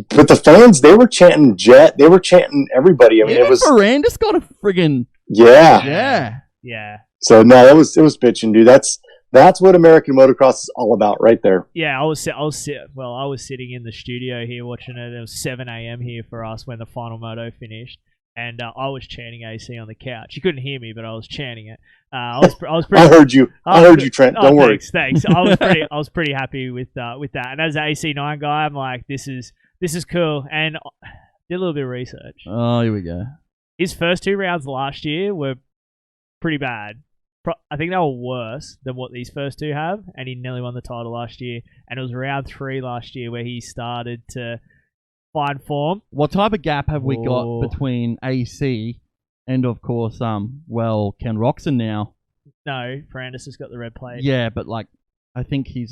but the fans, they were chanting Jet. They were chanting everybody. I mean, Even it was Ferrandis got a friggin' yeah. Yeah. So no, it was bitching, dude. That's what American motocross is all about, right there. Yeah, I was sitting in the studio here watching it. It was 7 a.m. here for us when the final moto finished, and I was chanting AC on the couch. You couldn't hear me, but I was chanting it. I was pretty. I heard you. I heard you, Trent. Don't worry. Thanks. I was pretty happy with that. And as an AC9 guy, I'm like, this is cool. And did a little bit of research. Oh, here we go. His first 2 rounds last year were pretty bad. I think they were worse than what these first 2 have, and he nearly won the title last year. And it was round 3 last year where he started to find form. What type of gap have we got between AC and, of course, Ken Roxon now? No, Ferrandis has got the red plate. Yeah, but like, I think he'd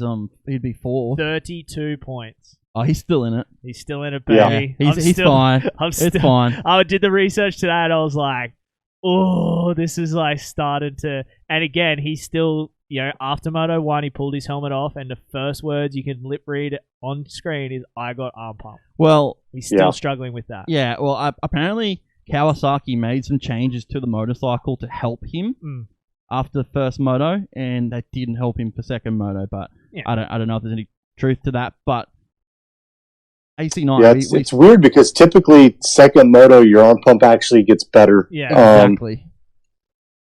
be 4th. 32 points. Oh, he's still in it. He's still in it, baby. Yeah, he's fine. It's fine. I did the research today, and I was like, oh, this is like started to... And again, he's still, after Moto 1, he pulled his helmet off, and the first words you can lip read on screen is, I got arm pump. Well... He's still struggling with that. Yeah, well, apparently Kawasaki made some changes to the motorcycle to help him after the first moto, and that didn't help him for second moto, but I don't know if there's any truth to that, but AC9... Yeah, it's weird because typically second moto, your arm pump actually gets better. Yeah, exactly.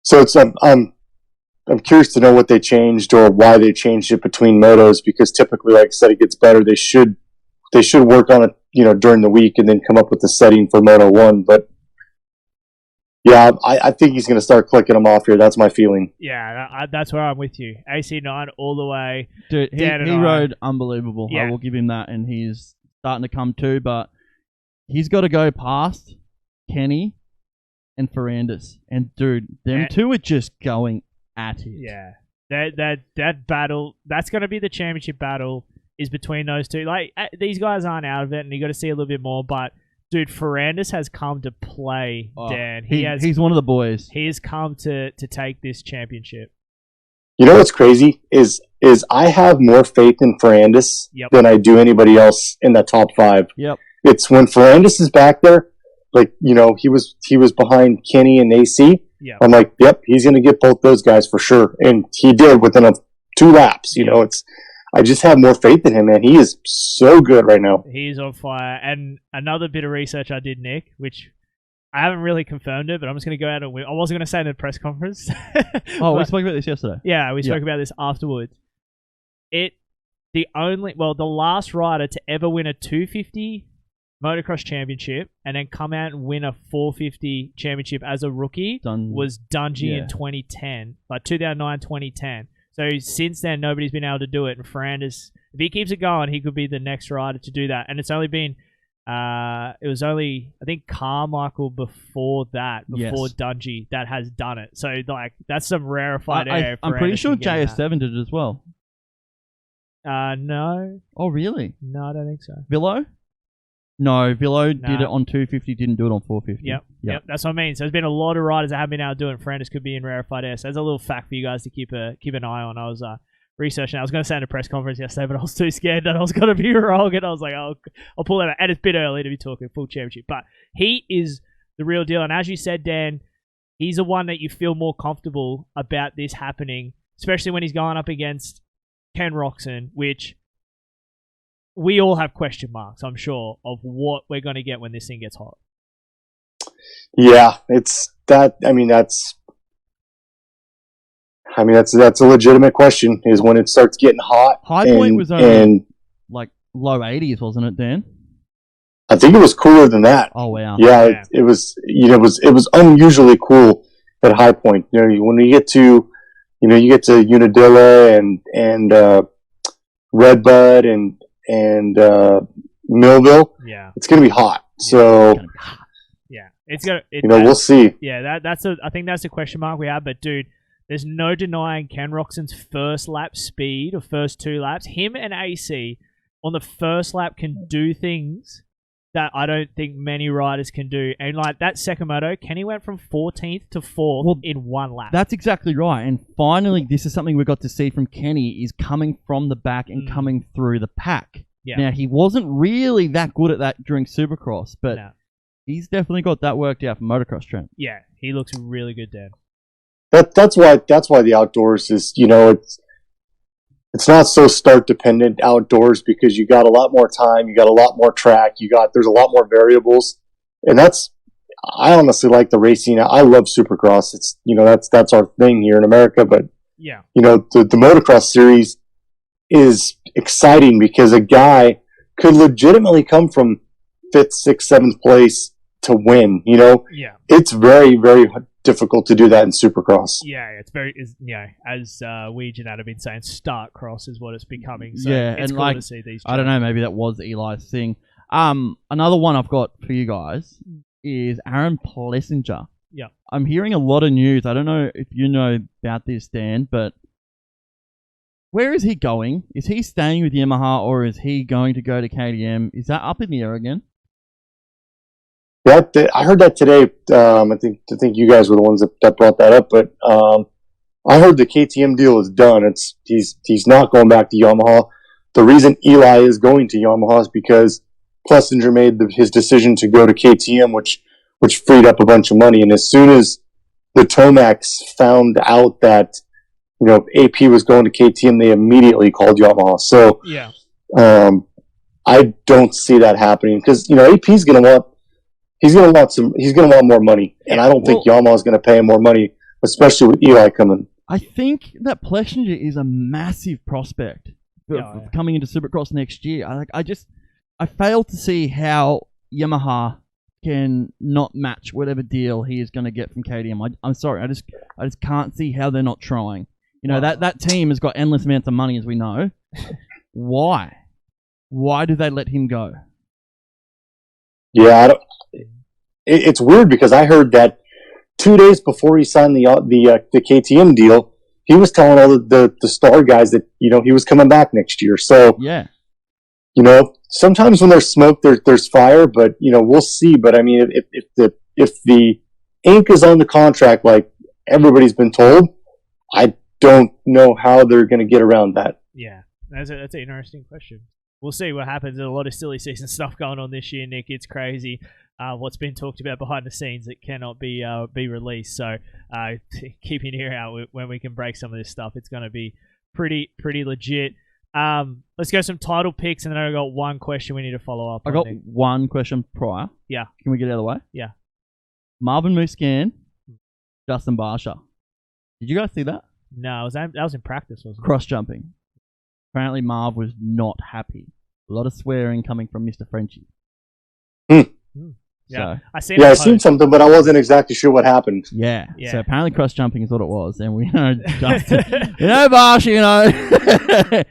So it's I'm curious to know what they changed or why they changed it between motos, because typically, like I said, it gets better. They should work on it, during the week and then come up with the setting for Moto 1. But yeah, I think he's going to start clicking them off here. That's my feeling. Yeah, that's where I'm with you. AC9 all the way. Dude, he rode unbelievable. Yeah. I will give him that, and he's starting to come too, but he's got to go past Kenny and Ferrandis. And dude, them two are just going at it. Yeah. That battle, that's going to be the championship battle, is between those two. Like, these guys aren't out of it, and you got to see a little bit more, but dude, Ferrandis has come to play, Dan. He's one of the boys. He has come to take this championship. You know what's crazy is I have more faith in Ferrandis than I do anybody else in that top 5. Yep. It's when Ferrandis is back there, like, he was behind Kenny and AC. Yeah. I'm like, yep, he's going to get both those guys for sure. And he did within 2 laps. I just have more faith in him, man. He is so good right now. He's on fire. And another bit of research I did, Nick, which I haven't really confirmed it, but I'm just going to go out and win. I wasn't going to say in the press conference. We spoke about this yesterday. Yeah, we spoke about this afterwards. The last rider to ever win a 250 motocross championship and then come out and win a 450 championship as a rookie was Dungey in 2010, like 2009, 2010. So since then, nobody's been able to do it. And Ferrandis, if he keeps it going, he could be the next rider to do that. And it's only been, I think Carmichael before Dungey, that has done it. So like that's some rarefied air. I'm pretty sure JS7 did it as well. No. Oh, really? No, I don't think so. Villo? No, Villo did it on 250, didn't do it on 450. Yep. That's what I mean. So there's been a lot of riders that haven't been able to do it, and Ferrandis could be in rarefied air. So there's a little fact for you guys to keep an eye on. I was researching. I was going to say in a press conference yesterday, but I was too scared that I was going to be wrong, and I was like, I'll pull that out. And it's a bit early to be talking full championship, but he is the real deal. And as you said, Dan, he's the one that you feel more comfortable about this happening, especially when he's going up against Ken Roxon, which we all have question marks, I'm sure, of what we're going to get when this thing gets hot. Yeah, it's that. That's a legitimate question. Is when it starts getting hot. Highpoint was only like low 80s, wasn't it, Dan? I think it was cooler than that. Oh wow! Yeah, it was. It was unusually cool at Highpoint. When you get to, Unadilla and Redbud and Millville, it's gonna be hot. So it's gonna. We'll see. Yeah, I think that's a question mark we have. But dude, there's no denying Ken Roxon's first lap speed or first 2 laps. Him and AC on the first lap can do things that I don't think many riders can do. And like that second moto, Kenny went from 14th to 4th in one lap. That's exactly right. And finally, this is something we got to see from Kenny, is coming from the back and coming through the pack. Yeah. Now, he wasn't really that good at that during Supercross, but he's definitely got that worked out for motocross, Trent. Yeah, he looks really good, Dan. That's why the outdoors is, it's not so start dependent outdoors, because you got a lot more time, you got a lot more track, there's a lot more variables, and I honestly like the racing. I love Supercross. It's that's our thing here in America, but the motocross series is exciting because a guy could legitimately come from 5th, 6th, 7th place to win. It's very, very difficult to do that in Supercross. Yeah, it's very, as Weege and Adam have been saying, start cross is what it's becoming. So yeah, it's and cool to see these. I don't know, maybe that was Eli's thing. Another one I've got for you guys is Aaron Plessinger. Yeah, I'm hearing a lot of news. I don't know if you know about this, Dan, but where is he going? Is he staying with Yamaha, or is he going to go to KTM? Is that up in the air again? I heard that today. I think you guys were the ones that brought that up, but I heard the KTM deal is done. He's not going back to Yamaha. The reason Eli is going to Yamaha is because Plessinger made his decision to go to KTM, which freed up a bunch of money. And as soon as the Tomacs found out that AP was going to KTM, they immediately called Yamaha. So I don't see that happening, because AP's going to want. He's gonna want more money, and I don't think Yamaha's gonna pay him more money, especially with Eli coming. I think that Plessinger is a massive prospect for coming into Supercross next year. I fail to see how Yamaha can not match whatever deal he is going to get from KTM. I'm sorry, I just can't see how they're not trying. That team has got endless amounts of money, as we know. Why do they let him go? Yeah, it's weird, because I heard that 2 days before he signed the KTM deal, he was telling all the star guys that he was coming back next year. So sometimes when there's smoke, there's fire. But we'll see. But I mean, if the ink is on the contract, like everybody's been told, I don't know how they're going to get around that. Yeah, that's an interesting question. We'll see what happens. There's a lot of silly season stuff going on this year, Nick. It's crazy. What's been talked about behind the scenes that cannot be released. So keep an ear out when we can break some of this stuff. It's going to be pretty legit. Let's go some title picks, and then I've got one question we need to follow up on. I got Nick. one question prior. Yeah. Can we get it out of the way? Yeah. Marvin Muscan, Justin Barsha. Did you guys see that? No, that was in practice, wasn't it? Cross jumping. Apparently Marv was not happy. A lot of swearing coming from Mr. Frenchie. Yeah, so, I seen something, but I wasn't exactly sure what happened. Yeah. So apparently cross jumping is what it was, and we know Justin, Barsha,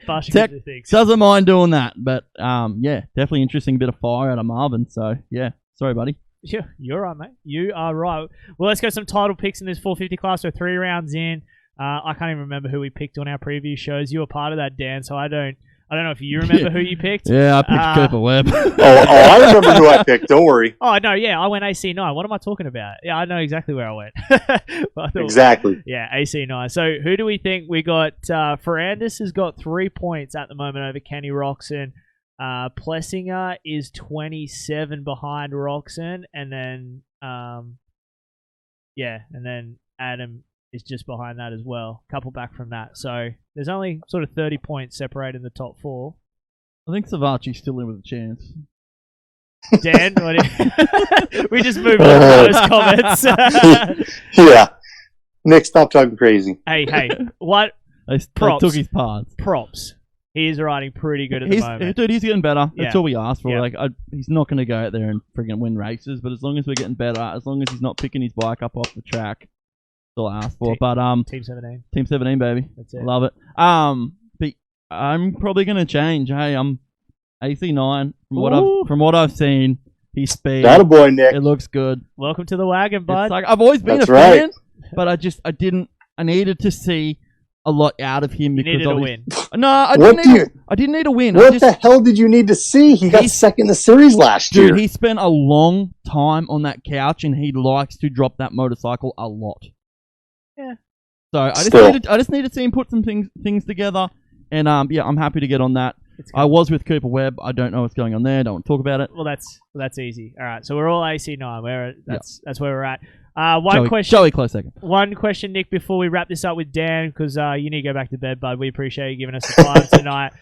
Barsha doesn't mind doing that, but definitely interesting bit of fire out of Marvin. So yeah, sorry, buddy. Yeah, you're right, mate. You are right. Well, let's go some title picks in this 450 class. So 3 rounds in. I can't even remember who we picked on our preview shows. You were part of that, Dan, so I don't know if you remember who you picked. Yeah, I picked Cooper Webb. I remember who I picked. Don't worry. Oh, no, yeah, I went AC9. What am I talking about? Yeah, I know exactly where I went. Exactly. Yeah, AC9. So who do we think we got? Ferrandis has got 3 points at the moment over Kenny Roczen. Plessinger is 27 behind Roczen. And then, and then Adam is just behind that as well. A couple back from that. So there's only sort of 30 points separating the top 4. I think Savachi's still in with a chance. Dan, we just move on to those comments. Yeah. Nick, stop talking crazy. Hey, what? They took his parts. Props. He is riding pretty good at the moment. Dude, he's getting better. That's all we asked for. Yeah. He's not going to go out there and friggin' win races, but as long as we're getting better, as long as he's not picking his bike up off the track, all I asked for. Team 17. Team 17, baby. That's it. Love it. But I'm probably gonna change. Hey, I'm AC9 from what I've seen. His speed. Attaboy, Nick. It looks good. Welcome to the wagon, bud. It's like I've always been That's a fan, right. but I needed to see a lot out of him You because needed a obviously- win. No, I What didn't need a win. What the hell did you need to see? He got second in the series last year. Dude, he spent a long time on that couch, and he likes to drop that motorcycle a lot. Yeah. So I just needed to see him put some things together, and yeah, I'm happy to get on that. I was with Cooper Webb. I don't know what's going on there. Don't want to talk about it. Well, that's easy. All right, so we're all AC9. That's where we're at. Joey, close second. One question, Nick, before we wrap this up with Dan, because you need to go back to bed, bud. We appreciate you giving us the time tonight.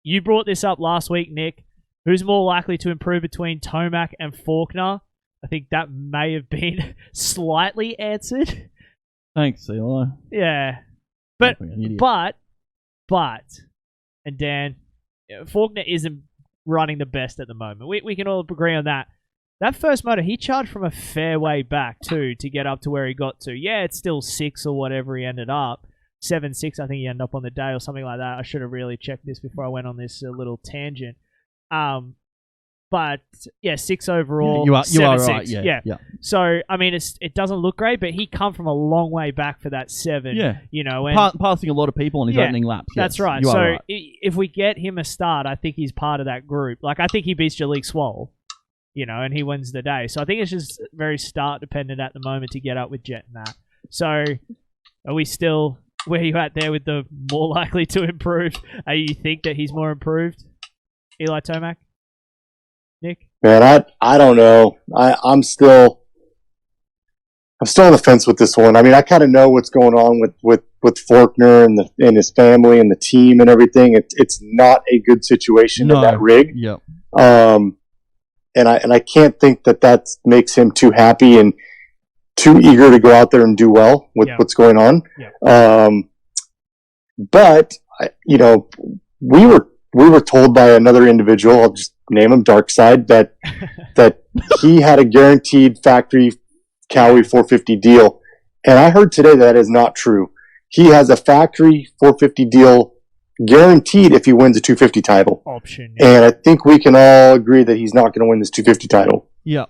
You brought this up last week, Nick. Who's more likely to improve between Tomac and Faulkner? I think that may have been slightly answered. Thanks, Eli. Yeah, but, and Dan, Faulkner isn't running the best at the moment. We can all agree on that. That first motor, he charged from a fair way back, too, to get up to where he got to. Yeah, it's still 6 or whatever he ended up. 7.6, I think he ended up on the day or something like that. I should have really checked this before I went on this little tangent. But, yeah, 6 overall. You are 7.6. right, yeah. So, I mean, it doesn't look great, but he come from a long way back for that 7. Yeah. You know, and passing a lot of people on his opening laps. That's yes, right. You So, are right. if we get him a start, I think he's part of that group. Like, I think he beats Jalik Swole. You know, and he wins the day. So I think it's just very start dependent at the moment to get up with Jet and that. So are we still where you at there with the more likely to improve? You think that he's more improved? Eli Tomac? Nick? Man, I don't know. I'm still on the fence with this one. I mean, I kind of know what's going on with Faulkner and his family and the team and everything. It's not a good situation in that rig. Yep. And I can't think that makes him too happy and too eager to go out there and do well with what's going on. Yeah. But you know, we were told by another individual, I'll just name him Darkside, that he had a guaranteed factory Cowie 450 deal, and I heard today that is not true. He has a factory 450 deal guaranteed if he wins a 250 title. Option. And I think we can all agree that he's not going to win this 250 title. Yeah.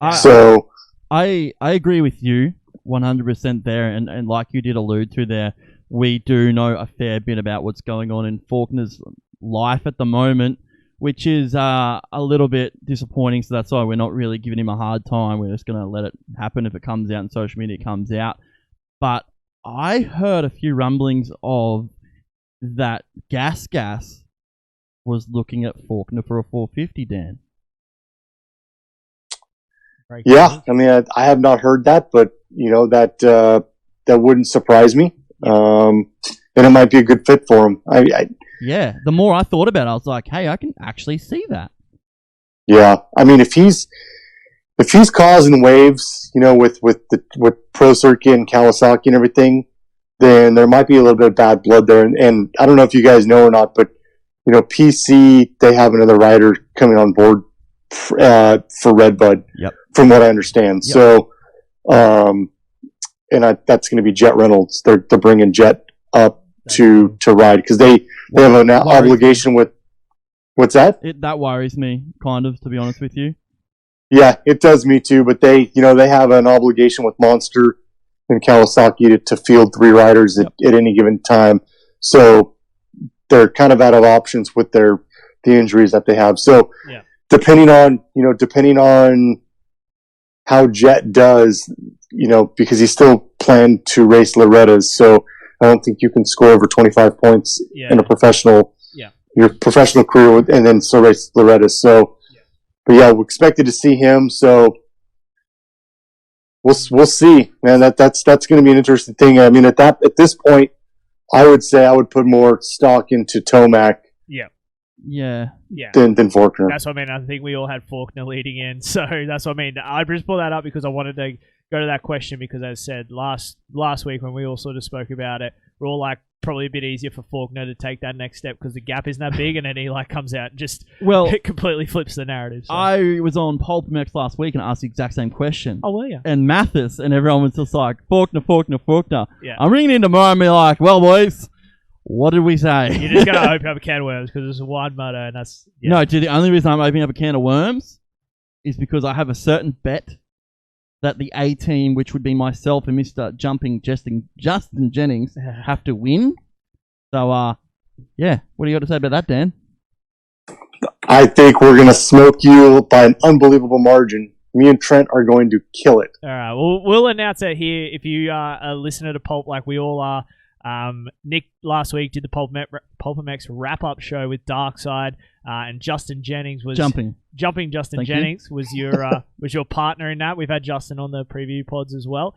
I agree with you 100% there, and like you did allude to there, we do know a fair bit about what's going on in Faulkner's life at the moment, which is a little bit disappointing, so that's why we're not really giving him a hard time. We're just going to let it happen. If it comes out in social media, it comes out. But I heard a few rumblings of that Gas was looking at Faulkner for a 450, Dan. Yeah, I mean, I have not heard that, but you know that wouldn't surprise me. And it might be a good fit for him. Yeah, the more I thought about it, I was like, hey, I can actually see that. Yeah, I mean, if he's causing waves, you know, with Pro Circuit and Kawasaki and everything, then there might be a little bit of bad blood there. And I don't know if you guys know or not, but you know, PC, they have another rider coming on board for Redbud. Yep. From what I understand. Yep. So, that's going to be Jet Reynolds. They're bringing Jet up to ride because they have an obligation with. What's that? That worries me, kind of, to be honest with you. Yeah, it does me too. But they have an obligation with Monster and Kawasaki to field 3 riders at any given time. So they're kind of out of options with the injuries that they have. So depending on how Jet does, you know, because he's still planned to race Loretta's, so I don't think you can score over 25 points in a professional, your professional career, and then still race Loretta's. So, but yeah, we're expected to see him. So we'll see, man. That's going to be an interesting thing. I mean, at this point, I would say I would put more stock into Tomac. Yeah. Than Faulkner. That's what I mean. I think we all had Faulkner leading in, so that's what I mean. I just pulled that up because I wanted to go to that question because, as I said last week when we all sort of spoke about it, we're all like probably a bit easier for Faulkner to take that next step because the gap isn't that big, and then he like comes out and just it completely flips the narrative. So. I was on Aus ProMX last week and asked the exact same question. Oh, were you? And Mathis and everyone was just like, Faulkner. Yeah. I'm ringing in tomorrow and be like, well, boys, what did we say? You're just going to open up a can of worms because it's a wide motor and that's... Yeah. No, dude, the only reason I'm opening up a can of worms is because I have a certain bet that the A team, which would be myself and Mr. Justin Jennings, have to win. So, yeah, what do you got to say about that, Dan? I think we're going to smoke you by an unbelievable margin. Me and Trent are going to kill it. All right, we'll announce it here if you are a listener to Pulp like we all are. Nick last week did the PulpMX wrap-up show with Darkside, and Justin Jennings was jumping. Justin Thank Jennings was your partner in that. We've had Justin on the preview pods as well.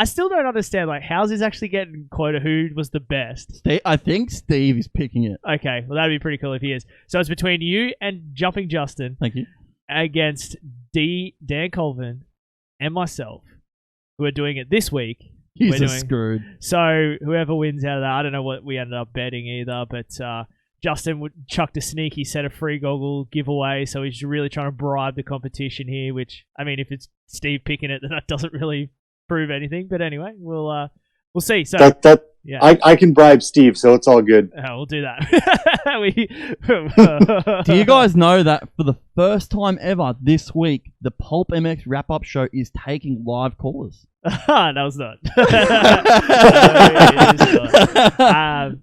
I still don't understand, like, how's this actually getting quota? Who was the best? I think Steve is picking it. Okay, well, that'd be pretty cool if he is. So it's between you and Jumping Justin. Thank you. Against Dan Colvin and myself, who are doing it this week. Jesus, screwed. So whoever wins out of that, I don't know what we ended up betting either, but Justin chucked a sneaky set of free goggle giveaway, so he's really trying to bribe the competition here, which, I mean, if it's Steve picking it, then that doesn't really prove anything, but anyway, we'll see. So yeah. I can bribe Steve, so it's all good. We'll do that. Do you guys know that for the first time ever this week, the Pulp MX wrap-up show is taking live callers? No, it's not.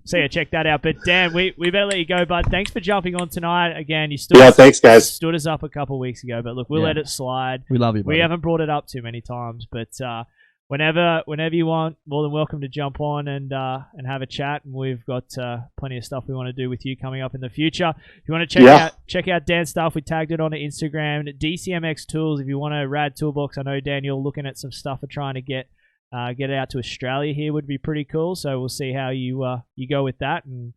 So yeah, check that out. But Dan, we better let you go, bud. Thanks for jumping on tonight. Again, you thanks, guys. Stood us up a couple of weeks ago, but look, we'll let it slide. We love you, buddy. We haven't brought it up too many times, but whenever you want, more than welcome to jump on and have a chat. And we've got plenty of stuff we want to do with you coming up in the future. If you want to check out Dan's stuff, we tagged it on Instagram. DCMX Tools. If you want a rad toolbox, I know Dan, you're looking at some stuff for trying to get it out to Australia here would be pretty cool. So we'll see how you go with that, and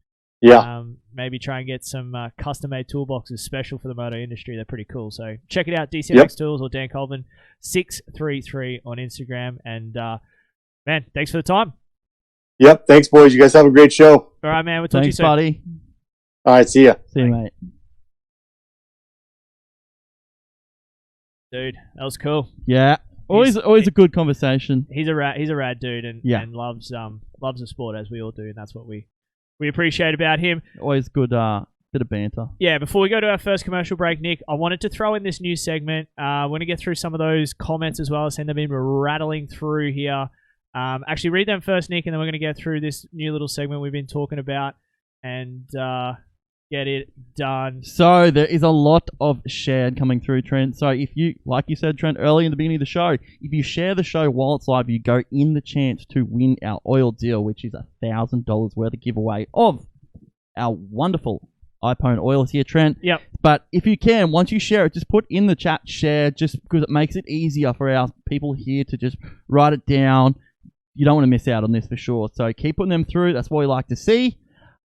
maybe try and get some custom-made toolboxes special for the moto industry. They're pretty cool. So check it out, DCMX Tools or Dan Colvin 633 on Instagram. And man, thanks for the time. Yep, thanks, boys. You guys have a great show. All right, man. We'll talk to you soon. Buddy. All right, see ya. See you, mate. Dude, that was cool. Yeah. Always a good conversation. He's a rad dude, and loves the sport, as we all do, and that's what we appreciate about him. Always good bit of banter. Yeah, before we go to our first commercial break, Nick, I wanted to throw in this new segment. We're going to get through some of those comments as well. I've seen them been rattling through here. Actually, read them first, Nick, and then we're going to get through this new little segment we've been talking about and get it done. So there is a lot of shared coming through, Trent. So if you, like you said, Trent, early in the beginning of the show, if you share the show while it's live, you go in the chance to win our oil deal, which is $1,000 worth of giveaway of our wonderful Highpoint oils here, Trent. Yep. But if you can, once you share it, just put in the chat share, just because it makes it easier for our people here to just write it down. You don't want to miss out on this for sure. So keep putting them through. That's what we like to see.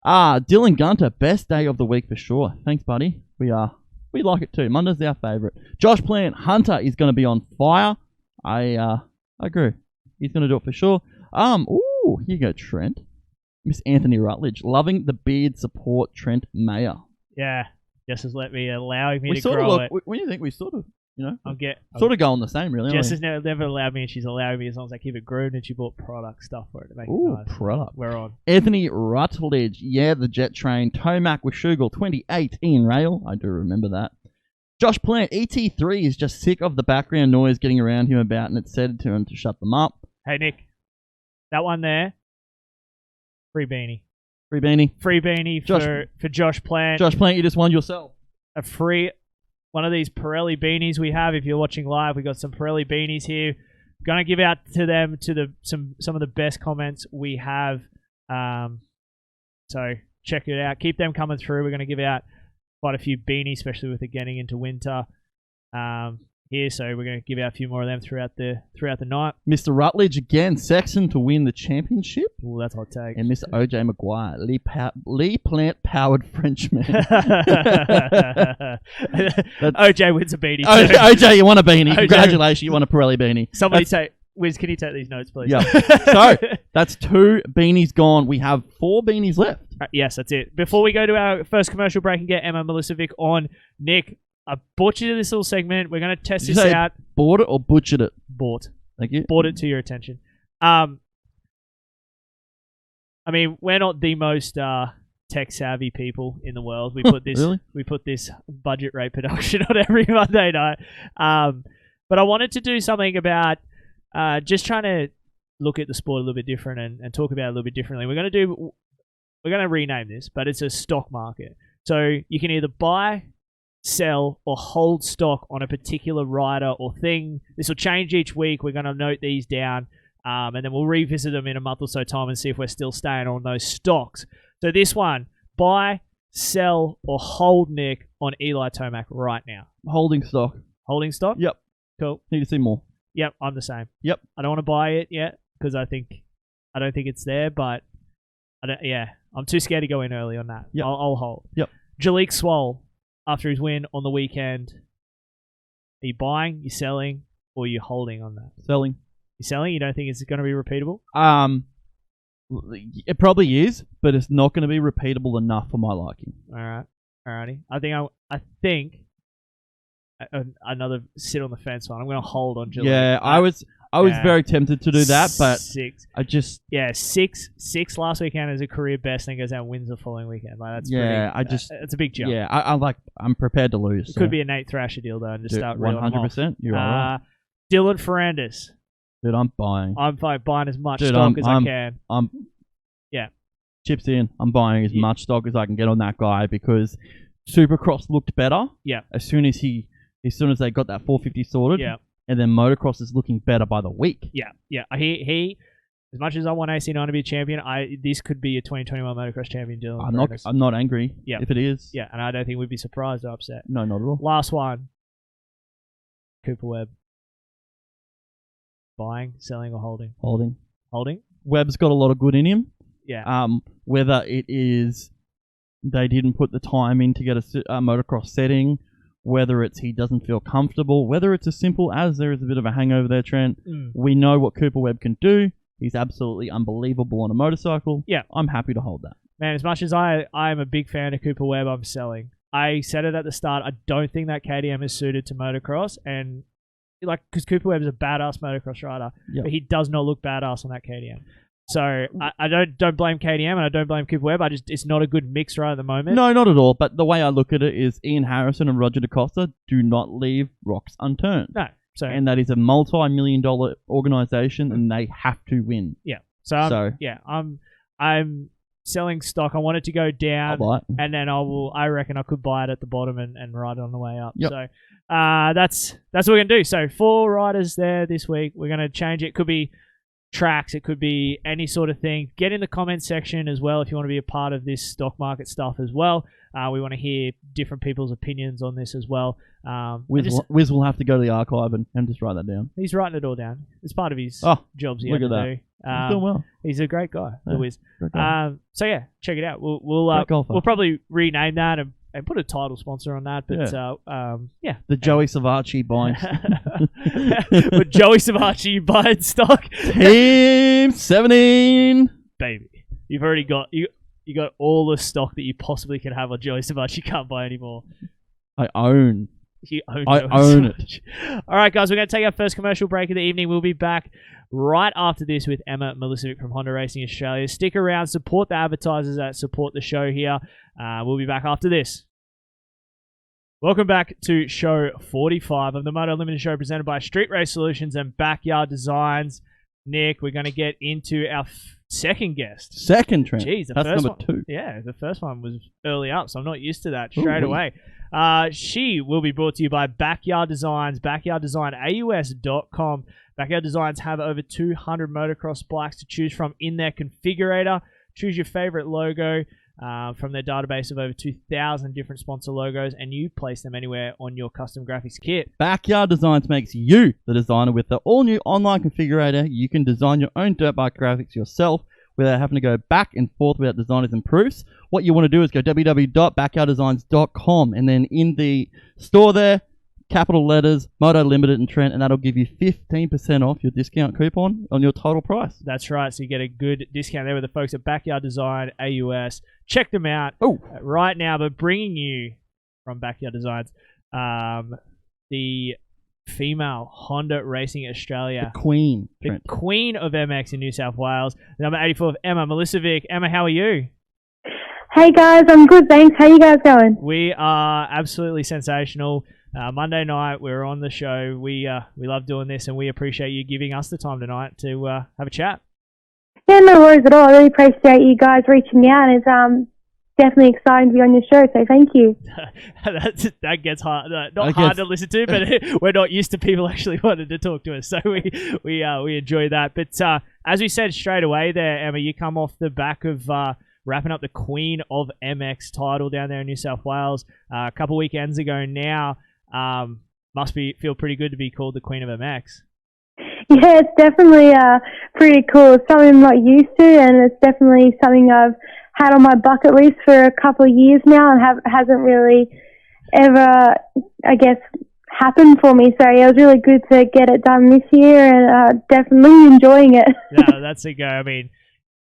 Dylan Gunter, best day of the week for sure. Thanks, buddy. We like it too. Monday's our favourite. Josh Plant, Hunter is going to be on fire. I agree. He's going to do it for sure. Ooh, here you go, Trent. Miss Anthony Rutledge, loving the beard support, Trent Mayer. Yeah, Jess has allowing me to sort grow of it. When you think we sort of, I'll sort of going the same, really. Jess has never allowed me, and she's allowing me as long as I keep it groomed, and she bought product stuff for it to make it nice. Product. We're on. Anthony Rutledge, the jet train. Tomac with Shugal, 2018 rail. I do remember that. Josh Plant, ET3 is just sick of the background noise getting around him about, and it's said to him to shut them up. Hey, Nick, that one there, free beanie. Free beanie. Free beanie for Josh Plant. Josh Plant, you just won yourself a free one of these Pirelli beanies we have. If you're watching live, we got some Pirelli beanies here. Gonna give out to them some of the best comments we have. So check it out. Keep them coming through. We're gonna give out quite a few beanies, especially with it getting into winter here. So we're gonna give out a few more of them throughout the night. Mr. Rutledge again, Sexton to win the championship. Oh, that's hot take. And Mr. OJ Maguire, Lee Plant powered Frenchman. OJ wins a beanie. OJ, you won a beanie. Congratulations, you won a Pirelli beanie. Somebody say, Wiz, can you take these notes, please? Yeah. So that's 2 beanies gone. We have 4 beanies left. Yes, that's it. Before we go to our first commercial break and get Emma Milesevic on, Nick, I butchered this little segment. We're going to test this out. Bought it or butchered it? Bought. Thank you. Brought it to your attention. I mean, we're not the most tech savvy people in the world. We put this Really? we put this budget rate production on every Monday night. But I wanted to do something about just trying to look at the sport a little bit different and talk about it a little bit differently. We're gonna rename this, but it's a stock market. So you can either buy, sell, or hold stock on a particular rider or thing. This will change each week. We're going to note these down, and then we'll revisit them in a month or so time and see if we're still staying on those stocks. So this one, buy, sell, or hold, Nick, on Eli Tomac right now. Holding stock. Holding stock? Yep. Cool. Need to see more. Yep, I'm the same. Yep. I don't want to buy it yet because I don't think it's there, but I'm too scared to go in early on that. Yep. I'll hold. Yep. Jalik Swole, after his win on the weekend, are you buying, you selling, or are you holding on that? Selling. You selling? You don't think it's going to be repeatable? It probably is, but it's not going to be repeatable enough for my liking. Alrighty. I think another sit on the fence one. I'm going to hold on Jalik. Yeah, I was very tempted to do that, but six. I just Six last weekend is a career best, and goes out and wins the following weekend. Like that's it's a big jump. Yeah, I'm prepared to lose. It could be a Nate Thrasher deal though, and just start reeling them off. 100%. You are right. Dylan Ferrandis. Dude, I'm buying. I'm buying as much stock as I can. Chips in. I'm buying as much stock as I can get on that guy because Supercross looked better. Yeah. As soon as they got that 450 sorted. Yeah. And then Motocross is looking better by the week. Yeah. He as much as I want AC9 to be a champion, this could be a 2021 Motocross champion, Dylan. I'm not angry. Yeah. If it is. Yeah, and I don't think we'd be surprised or upset. No, not at all. Last one. Cooper Webb. Buying, selling, or holding? Holding. Webb's got a lot of good in him. Yeah. Whether it is they didn't put the time in to get a motocross setting, whether it's he doesn't feel comfortable, whether it's as simple as there is a bit of a hangover there, Trent. We know what Cooper Webb can do. He's absolutely unbelievable on a motorcycle. Yeah. I'm happy to hold that. Man, as much as I'm a big fan of Cooper Webb, I'm selling. I said it at the start. I don't think that KTM is suited to motocross, and because Cooper Webb is a badass motocross rider, but he does not look badass on that KTM. So I don't blame KTM and I don't blame Cooper Webb. It's not a good mix right at the moment. No, not at all. But the way I look at it is Ian Harrison and Roger DaCosta do not leave rocks unturned. No. And that is a multi-million-dollar organization, and they have to win. Yeah. I'm selling stock. I want it to go down, I'll buy it. and then I reckon I could buy it at the bottom and ride it on the way up. Yep. So that's what we're gonna do. So 4 riders there this week. We're gonna change it. Could be tracks, it could be any sort of thing. Get in the comment section as well if you want to be a part of this stock market stuff as well. We want to hear different people's opinions on this as well. Wiz will have to go to the archive and just write that down. He's writing it all down. It's part of his jobs he had to do. He's doing well. He's a great guy, the Wiz. So yeah, check it out. We'll probably rename that and put a title sponsor on that. But the Joey Savacci buying. With Joey Savacci buying stock. Team 17, baby. You've already got you got all the stock that you possibly can have on Joey Savacci. Can't buy anymore. I own. I own it. All right, guys, we're going to take our first commercial break of the evening. We'll be back right after this with Emma Milesevic from Honda Racing Australia. Stick around, support the advertisers that support the show here. We'll be back after this. Welcome back to show 45 of the Moto Limited show presented by Street Race Solutions and Backyard Designs. Nick, we're going to get into our second guest. Second trend. Jeez, that's number 2. Yeah, the first one was early up, so I'm not used to that straight away. She will be brought to you by Backyard Designs, backyarddesignAUS.com. Backyard Designs have over 200 motocross bikes to choose from in their configurator. Choose your favorite logo from their database of over 2,000 different sponsor logos, and you place them anywhere on your custom graphics kit. Backyard Designs makes you the designer with the all-new online configurator. You can design your own dirt bike graphics yourself without having to go back and forth without designers and proofs. What you want to do is go www.backyarddesigns.com, and then in the store there, capital letters, Moto Limited and Trent, and that'll give you 15% off your discount coupon on your total price. That's right. So you get a good discount there with the folks at Backyard Design AUS. Check them out right now. But bringing you from Backyard Designs, the female Honda Racing Australia. The queen. The queen of MX in New South Wales. Number 84 of Emma Milesevic. Emma, how are you? Hey guys, I'm good, thanks. How you guys going? We are absolutely sensational. Monday night, we're on the show. We love doing this, and we appreciate you giving us the time tonight to have a chat. Yeah, no worries at all. I really appreciate you guys reaching out. It's definitely exciting to be on your show, so thank you. That gets hard, hard to listen to, but we're not used to people actually wanting to talk to us, so we enjoy that. But as we said straight away there, Emma, you come off the back of wrapping up the Queen of MX title down there in New South Wales a couple weekends ago now. Must feel pretty good to be called the Queen of MX. Yeah, it's definitely pretty cool. It's something I'm not used to, and it's definitely something I've had on my bucket list for a couple of years now, and hasn't really ever, I guess, happened for me. So yeah, it was really good to get it done this year, and definitely enjoying it. Yeah, that's a go. I mean,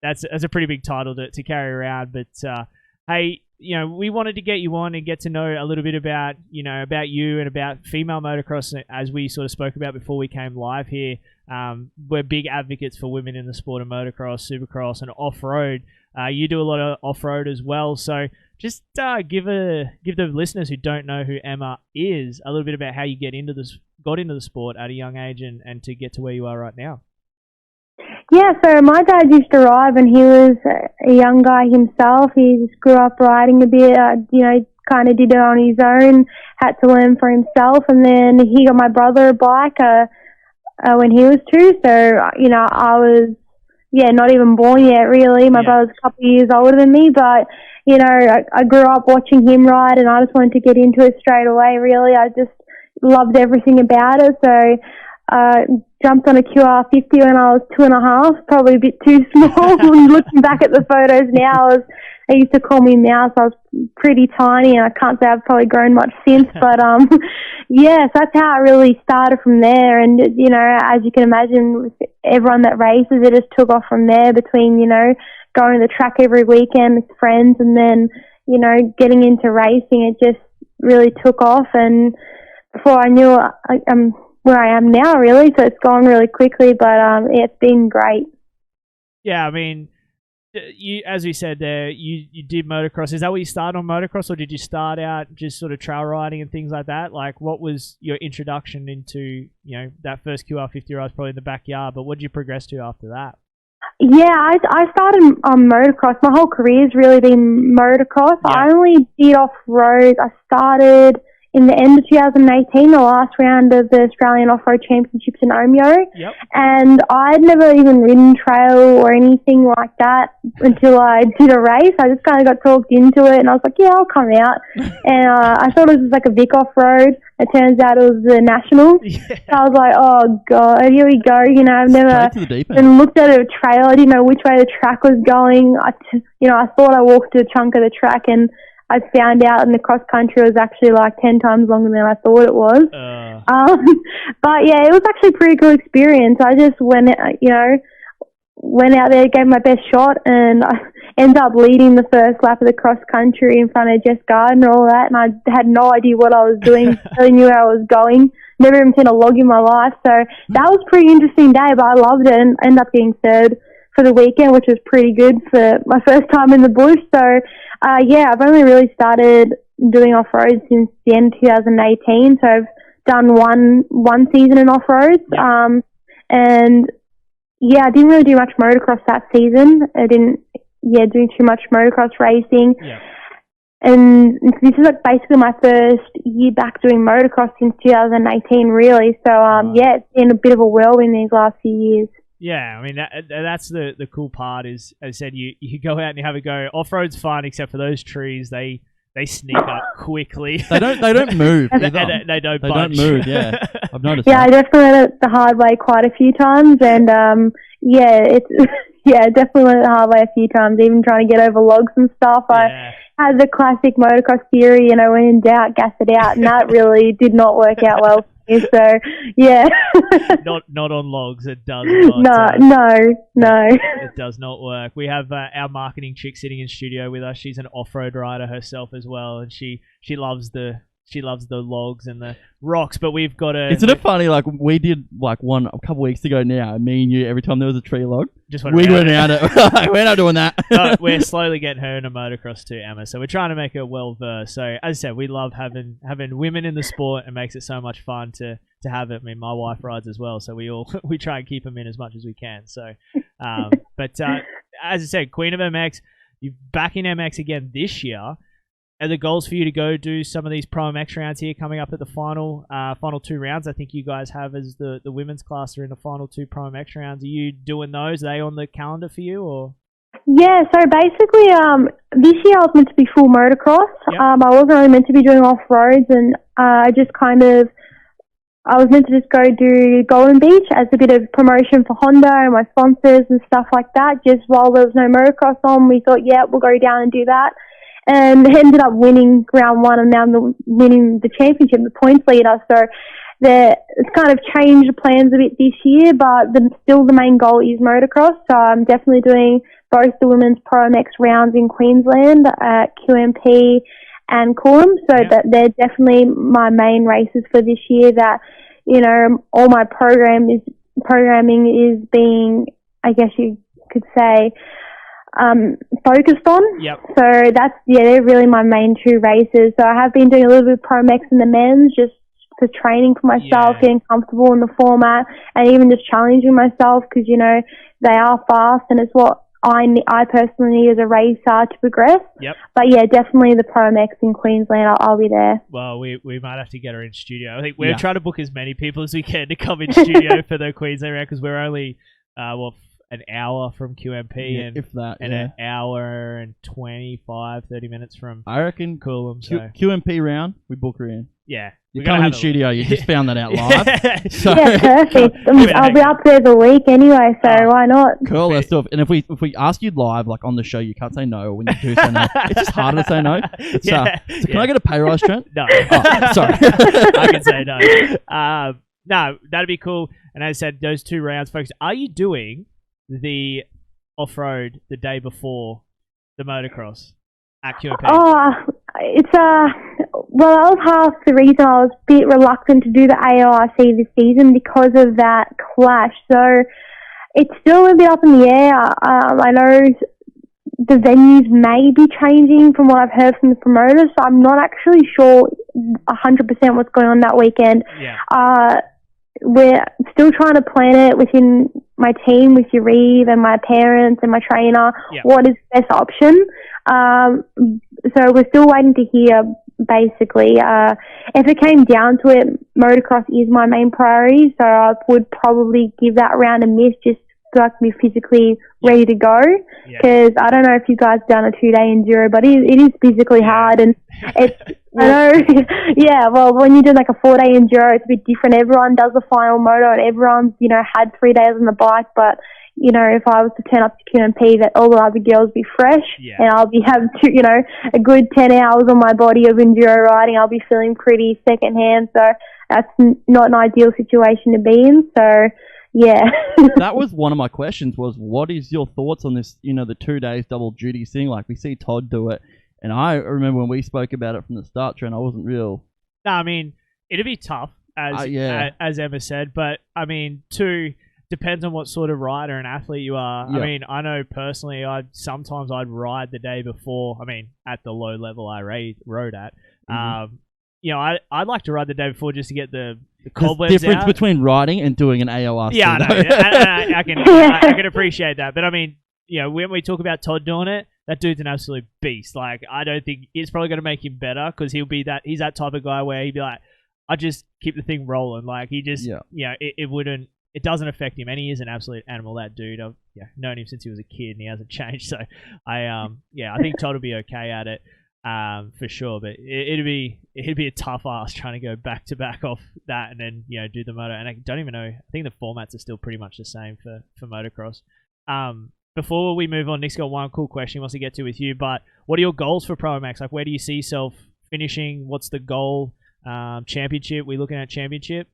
that's a pretty big title to carry around. But hey, we wanted to get you on and get to know a little bit about you and about female motocross, as we sort of spoke about before we came live here. We're big advocates for women in the sport of motocross, supercross, and off-road. You do a lot of off-road as well, so just give the listeners who don't know who Emma is a little bit about how you got into the sport at a young age and to get to where you are right now. Yeah, so my dad used to ride when he was a young guy himself. He just grew up riding a bit, kind of did it on his own, had to learn for himself, and then he got my brother a bike when he was 2, so, I was, not even born yet, really. My brother's a couple of years older than me, but, I grew up watching him ride, and I just wanted to get into it straight away, really. I just loved everything about it, so jumped on a QR50 when I was 2.5, probably a bit too small. Looking back at the photos now, they used to call me Mouse. I was pretty tiny, and I can't say I've probably grown much since. But so that's how it really started from there. And as you can imagine, with everyone that races, it just took off from there. Between going to the track every weekend with friends, and then getting into racing, it just really took off. And before I knew it, I'm where I am now, really, so it's gone really quickly, but it's been great. Yeah, I mean, you, as we said there, you did motocross. Is that what you started on motocross, or did you start out just sort of trail riding and things like that? Like, what was your introduction into, that first QR50 ride? Probably in the backyard, but what did you progress to after that? Yeah, I started on motocross. My whole career's really been motocross. Yeah. I only did off-road. I started in the end of 2018, the last round of the Australian Off-Road Championships in Omeo. Yep. And I'd never even ridden trail or anything like that until I did a race. I just kind of got talked into it, and I was like, yeah, I'll come out. And I thought it was like a Vic Off-Road. It turns out it was the Nationals. Yeah. So I was like, oh, God, here we go. I've never even looked at a trail. I didn't know which way the track was going. I thought I walked to a chunk of the track, and I found out in the cross country it was actually like 10 times longer than I thought it was. But yeah, it was actually a pretty good experience. I just went out there, gave my best shot, and I ended up leading the first lap of the cross country in front of Jess Gardner and all that. And I had no idea what I was doing. Really knew where I was going. Never even seen a log in my life. So that was a pretty interesting day, but I loved it, and ended up getting third for the weekend, which was pretty good for my first time in the bush. So I've only really started doing off-road since the end of 2018. So I've done one season in off-roads. I didn't really do much motocross that season. I didn't do too much motocross racing. Yeah. And this is like basically my first year back doing motocross since 2018, really. So it's been a bit of a whirlwind these last few years. Yeah, I mean, that's the cool part is, as I said, you go out and you have a go. Off-road's fun, except for those trees. They sneak up quickly. They don't move. They don't They don't move, yeah. I've noticed I definitely went it the hard way quite a few times, and definitely went it the hard way a few times, even trying to get over logs and stuff. Yeah. I had the classic motocross theory, when in doubt, gas it out, and that really did not work out well. So yeah, not on logs. It does not. No. It does not work. We have our marketing chick sitting in studio with us. She's an off-road rider herself as well, and she loves the she loves the logs and the rocks, but we've got a... Isn't it funny, like, we did, like, one a couple weeks ago now, and me and you, every time there was a tree log, just went we went around it. We're not doing that. But we're slowly getting her into motocross too, Emma, so we're trying to make her well-versed. So, as I said, we love having women in the sport. It makes it so much fun to have it. I mean, my wife rides as well, so we try and keep them in as much as we can. So, but as I said, Queen of MX, you're back in MX again this year. Are the goals for you to go do some of these ProMX rounds here coming up at the final 2 rounds? I think you guys have as the women's class are in the final 2 ProMX rounds. Are you doing those? Are they on the calendar for you, or? Yeah, so basically, this year I was meant to be full motocross. Yep. I wasn't really meant to be doing off-roads, and I was meant to just go do Golden Beach as a bit of promotion for Honda and my sponsors and stuff like that. Just while there was no motocross on, we thought, yeah, we'll go down and do that. And ended up winning round 1 and now winning the championship, the points leader. So it's kind of changed the plans a bit this year, but still the main goal is motocross. So I'm definitely doing both the women's ProMX rounds in Queensland at QMP and Coolum. So that they're definitely my main races for this year. That, you know, all my programming is being, I guess you could say, focused on. Yep. So they're really my main 2 races. So I have been doing a little bit of ProMX in the men's just for training for myself, getting comfortable in the format, and even just challenging myself because, you know, they are fast and it's what I personally need as a racer to progress. Yep. But yeah, definitely the ProMX in Queensland, I'll be there. Well, we might have to get her in studio. I think we're trying to book as many people as we can to come in studio for the Queensland round because we're only, an hour from QMP an hour and 30 minutes from I reckon Coolum. So. QMP round, we book her in. Yeah. You're coming in studio, you just found that out live. So. Yeah, perfect. I'll be up there the week anyway, so why not? Cool, that's stuff. And if we ask you live, like on the show, you can't say no. When you do say no, it's just harder to say no. So can I get a pay rise, Trent? No. Oh, sorry. I can say no. No, that'd be cool. And as I said, those 2 rounds, folks, are you doing the off-road the day before the motocross at QMP? Well, that was half the reason I was a bit reluctant to do the AORC this season because of that clash. So it's still a bit up in the air. I know the venues may be changing from what I've heard from the promoters, so I'm not actually sure 100% what's going on that weekend. Yeah. We're still trying to plan it within my team, with Yariv and my parents and my trainer, what is the best option. So we're still waiting to hear, basically. If it came down to it, motocross is my main priority, so I would probably give that round a miss just so I can be physically ready to go. Because I don't know if you guys done a 2-day enduro, but it is physically hard, and it's I know. Yeah, well, when you do like a 4-day enduro, it's a bit different. Everyone does the final moto, and everyone's, you know, had 3 days on the bike. But, you know, if I was to turn up to QMP, that all the other girls be fresh, and I'll be having a good 10 hours on my body of enduro riding. I'll be feeling pretty secondhand. So that's not an ideal situation to be in. So, yeah. That was one of my questions was, what is your thoughts on this, you know, the 2 days double duty thing? Like, we see Todd do it. And I remember when we spoke about it from the start, Trent, I wasn't real. No, I mean, it'd be tough, as Emma said. But, I mean, depends on what sort of rider and athlete you are. Yeah. I mean, I know personally, sometimes I'd ride the day before. I mean, at the low level I rode at. You know, I'd like to ride the day before just to get the cobwebs out. Difference between riding and doing an AORC. Yeah, I know. I can appreciate that. But, I mean, you know, when we talk about Todd doing it, that dude's an absolute beast. Like, I don't think it's probably going to make him better because he's that type of guy where he'd be like, I just keep the thing rolling. Like, he just, you know, it doesn't affect him. And he is an absolute animal, that dude. I've known him since he was a kid and he hasn't changed. So, I think Todd will be okay at it for sure. But it'd be a tough ask trying to go back to back off that and then, you know, do the moto. And I don't even know. I think the formats are still pretty much the same for motocross. Before we move on, Nick's got one cool question he wants to get to with you, but what are your goals for ProMX? Like, where do you see yourself finishing? What's the goal? Championship? We looking at championship?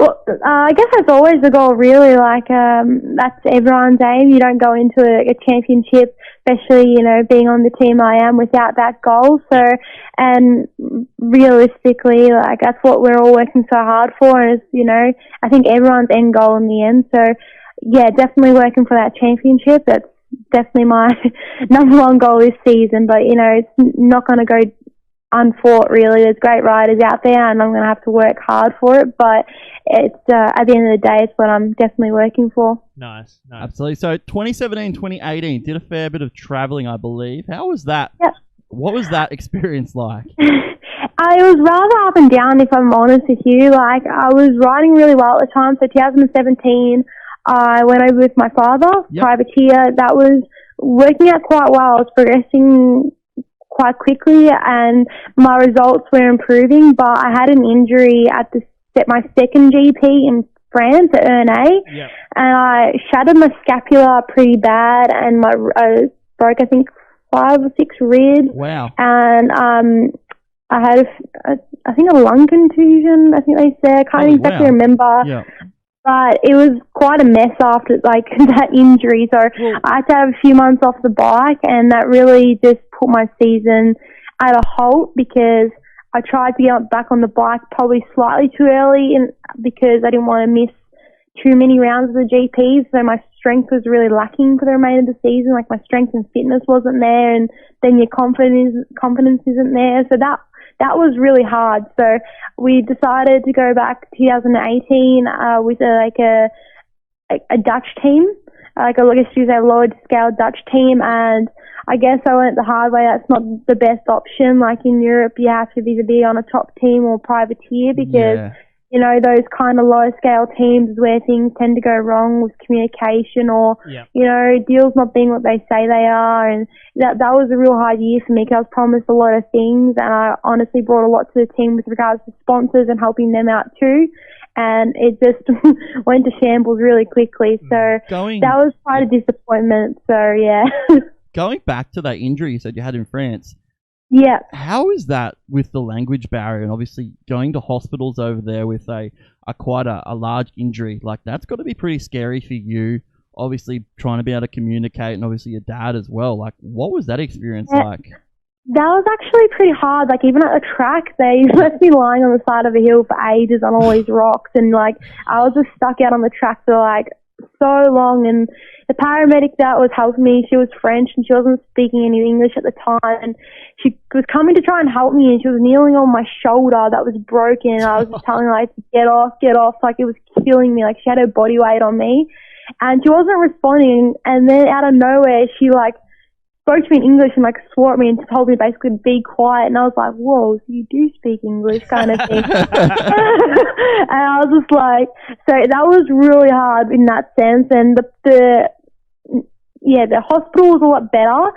Well, I guess that's always the goal, really. Like, that's everyone's aim. You don't go into a championship, especially, being on the team I am, without that goal. So, and realistically, like, that's what we're all working so hard for. And it's, I think everyone's end goal in the end. So, yeah, definitely working for that championship. That's definitely my number one goal this season. But, it's not going to go unfought, really. There's great riders out there, and I'm going to have to work hard for it. But it's at the end of the day, it's what I'm definitely working for. Nice. Absolutely. So 2017, 2018, did a fair bit of traveling, I believe. How was that? Yep. What was that experience like? It was rather up and down, if I'm honest with you. Like, I was riding really well at the time. So 2017, I went over with my father, privateer. That was working out quite well. I was progressing quite quickly, and my results were improving, but I had an injury at my second GP in France at Ernay, and I shattered my scapula pretty bad, and I broke, I think, 5 or 6 ribs. Wow. And I had I think a lung contusion, I think they said. I can't exactly remember. Yeah. But it was quite a mess after, like, that injury. So I had to have a few months off the bike, and that really just put my season at a halt, because I tried to get back on the bike probably slightly too early, because I didn't want to miss too many rounds of the GPs. So my strength was really lacking for the remainder of the season. Like, my strength and fitness wasn't there, and then your confidence isn't there. So that was really hard. So we decided to go back 2018 with a Dutch team, like a large scale Dutch team, and I guess I went the hard way. That's not the best option. Like, in Europe, you have to either be on a top team or privateer, because those kind of low scale teams is where things tend to go wrong with communication, or deals not being what they say they are. And that was a real hard year for me, because I was promised a lot of things, and I honestly brought a lot to the team with regards to sponsors and helping them out too, and it just went to shambles really quickly. So that was quite a disappointment. So yeah. Going back to that injury you said you had in France, yeah. How is that with the language barrier, and obviously going to hospitals over there with quite a large injury? Like, that's got to be pretty scary for you, obviously trying to be able to communicate, and obviously your dad as well. Like, what was that experience like? That was actually pretty hard. Like, even at the track, they left me lying on the side of a hill for ages on all these rocks, and like, I was just stuck out on the track for like so long. And the paramedic that was helping me, she was French, and she wasn't speaking any English at the time, and she was coming to try and help me, and she was kneeling on my shoulder that was broken, and I was just telling her, like, to get off, like, it was killing me. Like, she had her body weight on me, and she wasn't responding. And then out of nowhere, she like spoke to me in English and like swore at me and told me basically to be quiet. And I was like, whoa, so you do speak English, kind of thing. And I was just like, so that was really hard in that sense. And the hospital was a lot better.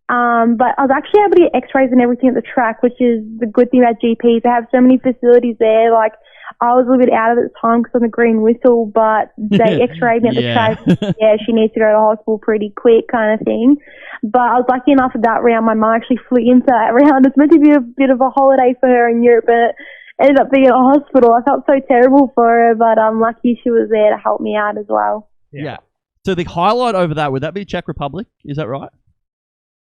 But I was actually able to get x-rays and everything at the track, which is the good thing about GPs. They have so many facilities there. Like, I was a little bit out of it at the time because I'm a green whistle, but they x-rayed me at the track. Yeah, she needs to go to the hospital pretty quick, kind of thing. But I was lucky enough at that round. My mum actually flew into that round. It's meant to be a bit of a holiday for her in Europe, but it ended up being at a hospital. I felt so terrible for her, but I'm lucky she was there to help me out as well. Yeah. So the highlight over that, would that be Czech Republic? Is that right?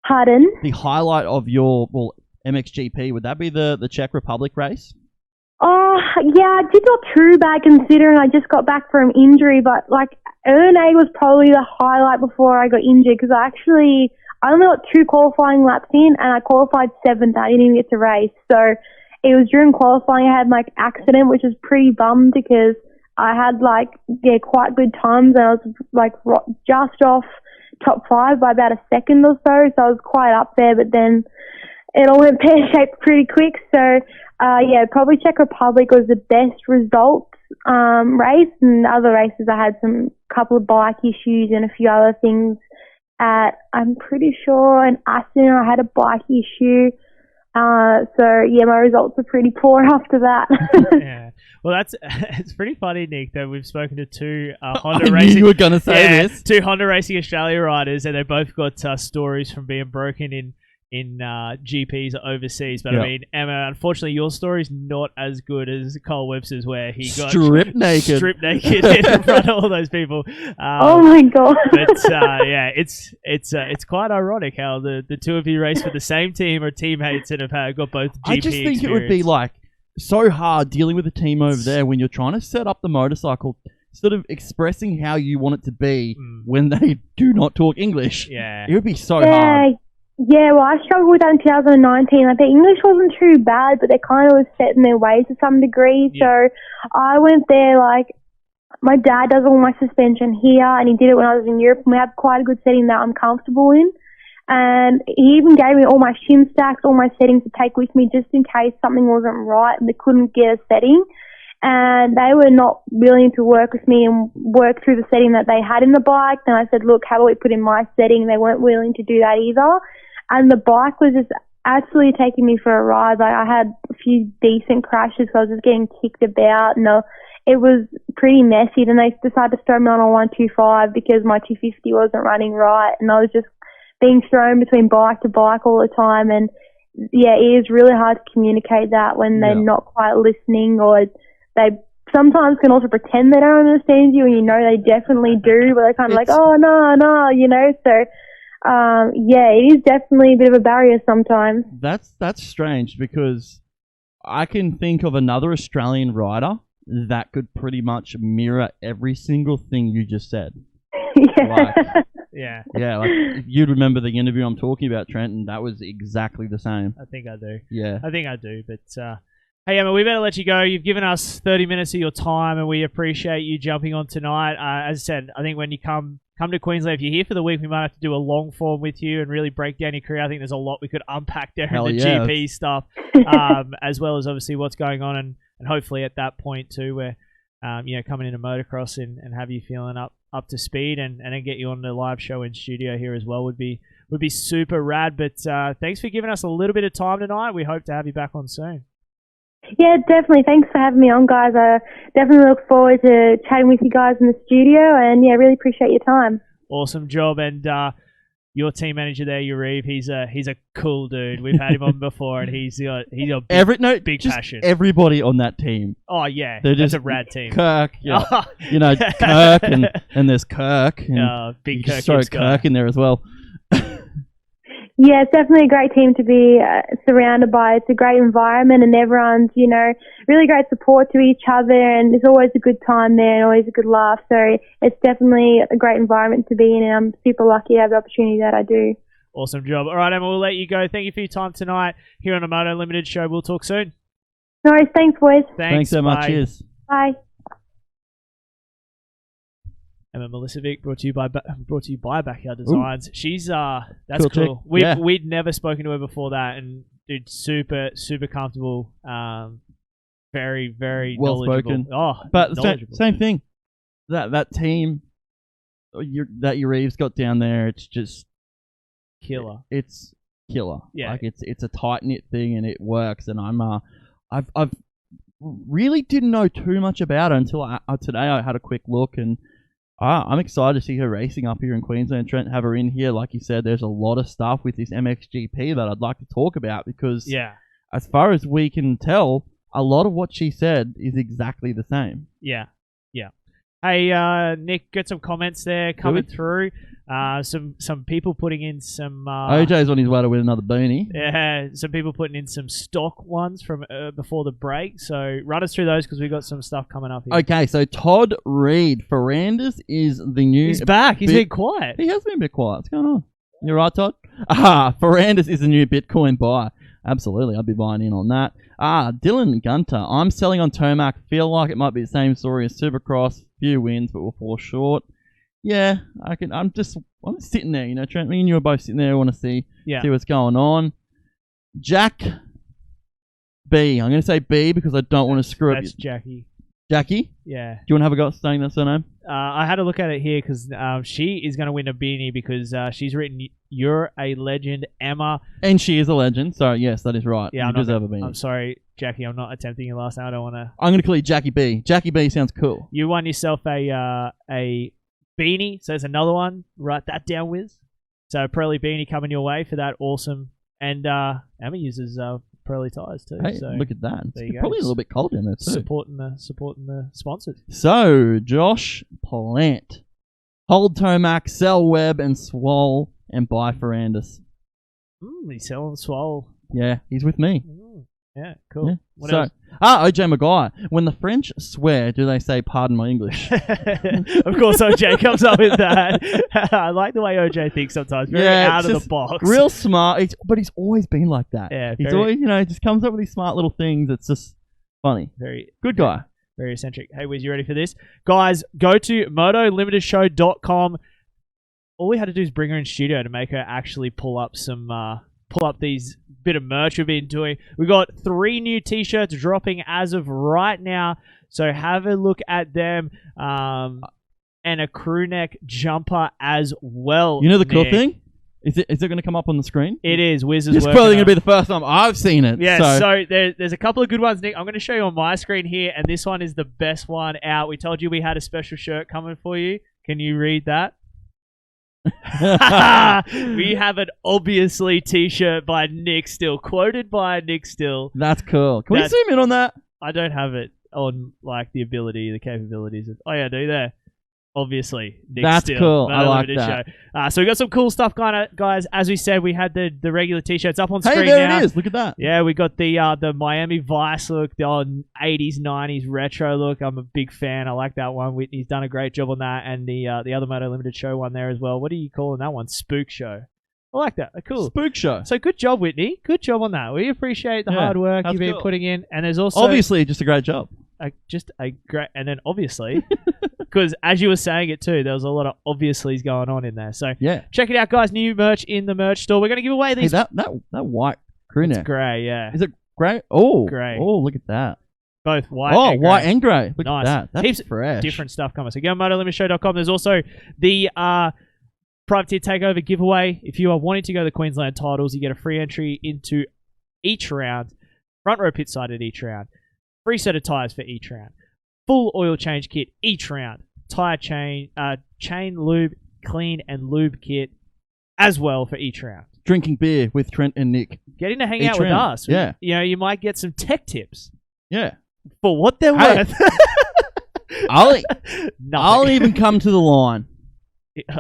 Pardon? The highlight of your MXGP, would that be the Czech Republic race? Oh, yeah, I did not too bad considering I just got back from injury, but like Ernay was probably the highlight before I got injured, because I only got 2 qualifying laps in and I qualified 7th. I didn't even get to race. So it was during qualifying I had my accident, which was pretty bummed because I had quite good times, and I was like just off top 5 by about a second or so. So I was quite up there, but then it all went pear-shaped pretty quick. So probably Czech Republic was the best result race, and other races I had couple of bike issues and a few other things. I'm pretty sure in Aston I had a bike issue. My results were pretty poor after that. Yeah. Well, it's pretty funny, Nick, that we've spoken to 2 Honda I racing. knew you were going to say this. 2 Honda Racing Australia riders, and they both got stories from being broken in GPs overseas. But Yeah. I mean, Emma, unfortunately, your story's not as good as Cole Webster's, where he got stripped naked in front of all those people. Oh my god! But yeah, it's quite ironic how the two of you race for the same team or teammates and have got both GP I just think experience. it would be like so hard dealing with a team over there when you're trying to set up the motorcycle, sort of expressing how you want it to be when they do not talk English. Yeah. It would be so hard. Yeah, well, I struggled with that in 2019. I think English wasn't too bad, but they kind of was set in their ways to some degree. Yeah. So I went there, like, my dad does all my suspension here, and he did it when I was in Europe, and we have quite a good setting that I'm comfortable in. And he even gave me all my shim stacks, all my settings to take with me just in case something wasn't right and they couldn't get a setting. And they were not willing to work with me and work through the setting that they had in the bike. Then I said, look, how about we put in my setting? They weren't willing to do that either. And the bike was just absolutely taking me for a ride. Like, I had a few decent crashes, so I was just getting kicked about. And it was pretty messy. Then they decided to throw me on a 125 because my 250 wasn't running right. And I was just being thrown between bike to bike all the time. And yeah, it is really hard to communicate that when they're not quite listening, or they sometimes can also pretend they don't understand you, and you know they definitely do, but they're kind of like, oh, no, you know. So, yeah, it is definitely a bit of a barrier sometimes. That's strange, because I can think of another Australian rider that could pretty much mirror every single thing you just said. Yeah. Yeah, like you'd remember the interview I'm talking about, Trent, and that was exactly the same. I think I do. Yeah. I think I do, but hey, Emma, we better let you go. You've given us 30 minutes of your time, and we appreciate you jumping on tonight. As I said, I think when you come to Queensland, if you're here for the week, we might have to do a long form with you and really break down your career. I think there's a lot we could unpack there in the GP stuff, as well as obviously what's going on, and hopefully at that point too, where coming into motocross and have you feeling up to speed, and then get you on the live show in studio here as well would be super rad. But thanks for giving us a little bit of time tonight. We hope to have you back on soon. Yeah, definitely. Thanks for having me on, guys. I definitely look forward to chatting with you guys in the studio, and yeah, really appreciate your time. Awesome job. And your team manager there, Yariv, he's a cool dude. We've had him on before, and he's a big passion. Everybody on that team. Oh yeah, they're that's just a rad team. Kirk, Kirk, and there's Kirk. And big you Kirk. just throw Kirk in there as well. Yeah, it's definitely a great team to be surrounded by. It's a great environment, and everyone's, really great support to each other, and there's always a good time there and always a good laugh. So it's definitely a great environment to be in, and I'm super lucky to have the opportunity that I do. Awesome job. All right, Emma, we'll let you go. Thank you for your time tonight here on the Moto Limited show. We'll talk soon. No worries. Thanks, boys. Thanks so much. Cheers. Bye. Emma Milesevic, brought to you by Backyard Designs. Ooh. She's that's cool. We'd never spoken to her before that, and dude, super comfortable, very well spoken. Oh, but same thing. That team that Reeves got down there, it's just killer. It's killer. Yeah, like it's a tight knit thing, and it works. And I've really didn't know too much about her until today. I had a quick look, and I'm excited to see her racing up here in Queensland. Trent, have her in here. Like you said, there's a lot of stuff with this MXGP that I'd like to talk about, because as far as we can tell, a lot of what she said is exactly the same. Yeah. Hey, Nick, got some comments there coming through. Some people putting in some... OJ's on his way to win another beanie. Yeah, some people putting in some stock ones from before the break. So run us through those, because we've got some stuff coming up here. Okay, so Todd Reed. Ferrandis is the new... He's back. He's been quiet. He has been a bit quiet. What's going on? You're right, Todd? Ferrandis is the new Bitcoin buy. Absolutely, I'd be buying in on that. Dylan Gunter. I'm selling on Tomac. Feel like it might be the same story as Supercross. Few wins, but we'll fall short. Yeah, I'm sitting there, Trent. Me and you are both sitting there. I want to see what's going on. Jack B. I'm going to say B because I don't want to screw up. That's Jackie. Jackie? Yeah. Do you want to have a go at saying that surname? I had a look at it here, because she is going to win a beanie, because she's written, "You're a legend, Emma." And she is a legend, so yes, that is right. Yeah, you deserve a beanie. I'm sorry, Jackie, I'm not attempting your last name. I don't want to... I'm going to call you Jackie B. Jackie B sounds cool. You won yourself a beanie, so there's another one. Write that down, Wiz. So a Pirelli beanie coming your way for that awesome And Emma uses Pirelli tires too. Hey, so look at that. there It's you go. probably a little bit cold in there too. supporting the sponsors. So, Josh Plant. Hold Tomac, sell Webb and Swole, and buy Ferrandis. He's selling Swole. Yeah, he's with me. Yeah, cool. Yeah. What So, else? OJ Maguire. When the French swear, do they say pardon my English? Of course, OJ comes up with that. I like the way OJ thinks sometimes. Very out of the box. Real smart, but he's always been like that. Yeah, he's always, just comes up with these smart little things. It's just funny. Very good guy. Very eccentric. Hey, Wiz, you ready for this? Guys, go to MotoLimitedShow.com. All we had to do is bring her in studio to make her actually pull up these bit of merch we've been doing. We got 3 new t-shirts dropping as of right now, so have a look at them. And a crew neck jumper as well. You know the cool Nick. thing? Is it going to come up on the screen? It is. Wiz is It's working probably going on to be the first time I've seen it. Yeah, so there's a couple of good ones, Nick. I'm going to show you on my screen here, and this one is the best one out. We told you we had a special shirt coming for you. Can you read that? We have an obviously t-shirt by Nick Still, quoted by Nick Still. That's cool. Can we zoom in on that? I don't have it on the capabilities. Oh yeah, do there. Obviously, Nick That's Still. cool. I like Limited that. Show. So we got some cool stuff going on, guys. As we said, we had the regular t-shirts up on Hey, screen there now. it is. Look at that. Yeah, we got the Miami Vice look, the old 80s, 90s retro look. I'm a big fan. I like that one. Whitney's done a great job on that. And the other Moto Limited Show one there as well. What are you calling that one? Spook Show. I like that. Cool. Spook Show. So good job, Whitney. Good job on that. We appreciate the hard work that's you've been cool. putting in. And there's also... Obviously, just a great job. just a great... And then obviously... Because as you were saying it too, there was a lot of obviously's going on in there. So yeah, check it out, guys. New merch in the merch store. We're going to give away these... Hey, that white crew neck. It's grey, yeah. Is it grey? Oh, grey. Oh, look at that. Both white and white grey. and grey. Look Nice. at that. That's Heaps fresh. Different stuff coming. So go on MotoLimitShow.com. There's also the Privateer Takeover giveaway. If you are wanting to go to the Queensland titles, you get a free entry into each round. Front row pit side at each round. Free set of tyres for each round. Full oil change kit each round. Tire chain, lube, clean and lube kit as well for each round. Drinking beer with Trent and Nick. Getting to hang Each out with round. us. Yeah. You might get some tech tips. Yeah. For what they're worth. I'll even come to the line.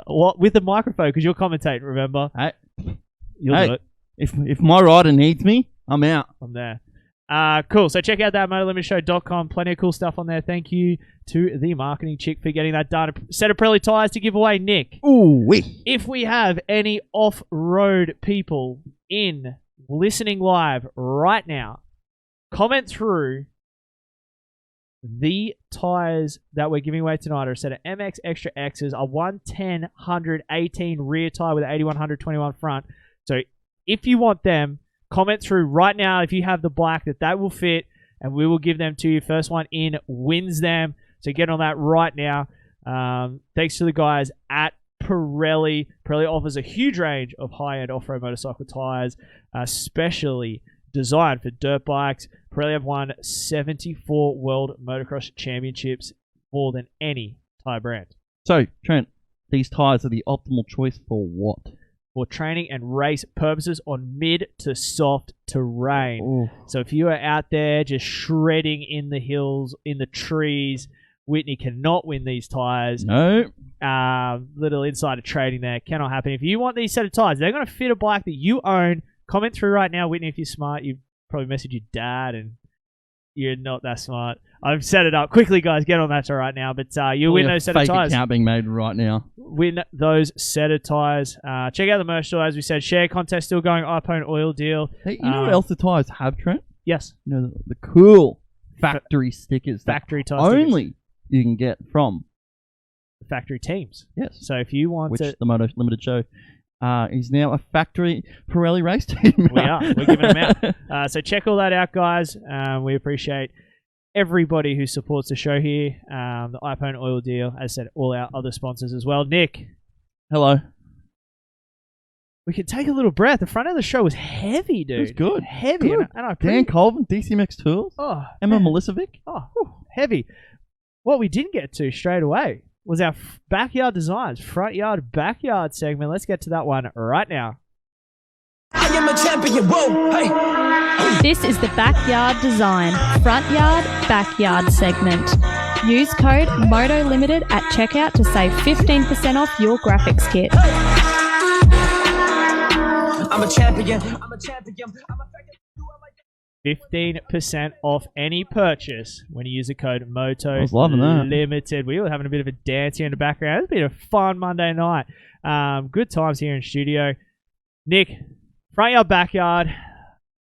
What with the microphone? Because you're commentating. Remember? You'll do it. If my rider needs me, I'm out. I'm there. Cool. So check out that MotoLimitShow.com. Plenty of cool stuff on there. Thank you to the marketing chick for getting that done. A set of Pirelli tires to give away, Nick. Ooh, wee. If we have any off-road people in listening live right now, comment through the tires that we're giving away tonight are a set of MX Extra X's, a 110 118 rear tire with an 8100 21 front. So if you want them, comment through right now if you have the black that will fit, and we will give them to you. First one in wins them. So get on that right now. Thanks to the guys at Pirelli. Pirelli offers a huge range of high-end off-road motorcycle tires, especially designed for dirt bikes. Pirelli have won 74 World Motocross Championships, more than any tire brand. So, Trent, these tires are the optimal choice for what? For training and race purposes on mid to soft terrain. Ooh. So if you are out there just shredding in the hills, in the trees, Whitney cannot win these tires. No. Little insider trading there. Cannot happen. If you want these set of tires, they're going to fit a bike that you own. Comment through right now, Whitney, if you're smart. You probably message your dad and you're not that smart. I've set it up. Quickly, guys, get on that right now. But you win those set of tires. Fake account being made right now. Win those set of tires. Check out the merch store, as we said. Share contest still going. Highpoint oil deal. Hey, you know what else the tires have, Trent? Yes. You know, the cool factory stickers. Factory that tire only stickers. You can get from factory teams. Yes. So if you want which to... the Moto Limited Show is now a factory Pirelli race team. We are. We're giving them out. So check all that out, guys. We appreciate everybody who supports the show here. The iPhone oil deal, as I said, all our other sponsors as well. Nick. Hello. We can take a little breath. The front of the show was heavy, dude. It was good. Heavy. Good. And I Dan Colvin, DCMX Tools. Oh, Emma man. Milesevic. Oh, heavy. What we didn't get to straight away was our backyard designs, front yard, backyard segment. Let's get to that one right now. I am a champion, whoa, hey. This is the Backyard Design Front Yard Backyard segment. Use code Moto Limited at checkout to save 15% off your graphics kit. I'm a champion. I'm a champion. 15% off any purchase when you use the code Moto I was loving that. Limited. We were having a bit of a dance here in the background. It's been a fun Monday night. Good times here in studio. Nick, front yard, backyard.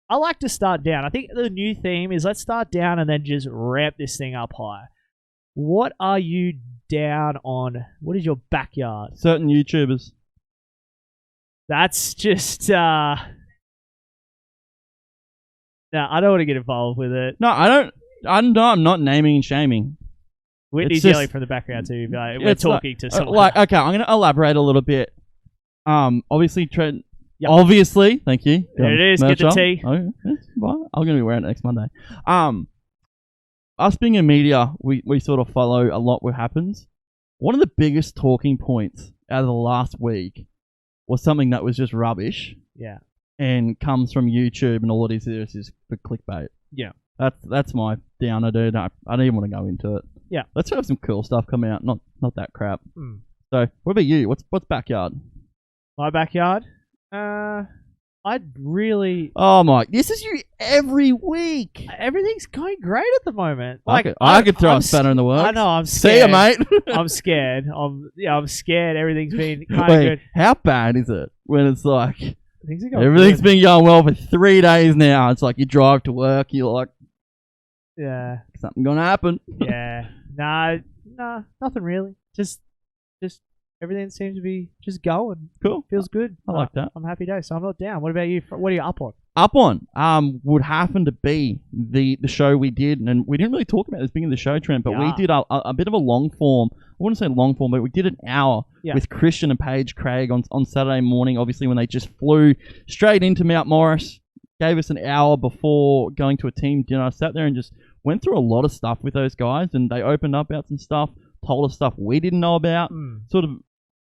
I like to start down. I think the new theme is let's start down and then just ramp this thing up high. What are you down on? What is your backyard? Certain YouTubers. That's just... No, I don't want to get involved with it. No, I don't. I'm not naming and shaming. Whitney's yelling from the background too. Like, we're talking to someone. Okay, I'm going to elaborate a little bit. Obviously, Trent. Yep. Obviously, thank you. There it is. Get the tea. I'm going to be wearing it next Monday. Us being in media, we sort of follow a lot what happens. One of the biggest talking points out of the last week was something that was just rubbish. Yeah. And comes from YouTube, and all it is for clickbait. Yeah. That's my downer, dude. I don't even want to go into it. Yeah. Let's have some cool stuff come out, not that crap. Mm. So, what about you? What's backyard? My backyard? I'd really... Oh my, this is you every week. Everything's going great at the moment. Like I could throw a spanner in the works. I know, I'm See scared. ya, mate. I'm scared. I'm scared. Everything's been kind of good. How bad is it when it's like everything's been going well for 3 days now? It's like you drive to work, you're like, yeah, something gonna happen. Yeah, nah, nothing really. Just everything seems to be just going. Cool. Feels good. I like that. I'm happy day, so I'm not down. What about you? What are you up on? Up on would happen to be the show we did, and we didn't really talk about this being in the show, Trent, but we did a bit of a long form. I wouldn't say long form, but we did an hour with Christian and Paige Craig on Saturday morning, obviously when they just flew straight into Mount Morris, gave us an hour before going to a team dinner. I sat there and just went through a lot of stuff with those guys, and they opened up about some stuff, told us stuff we didn't know about, sort of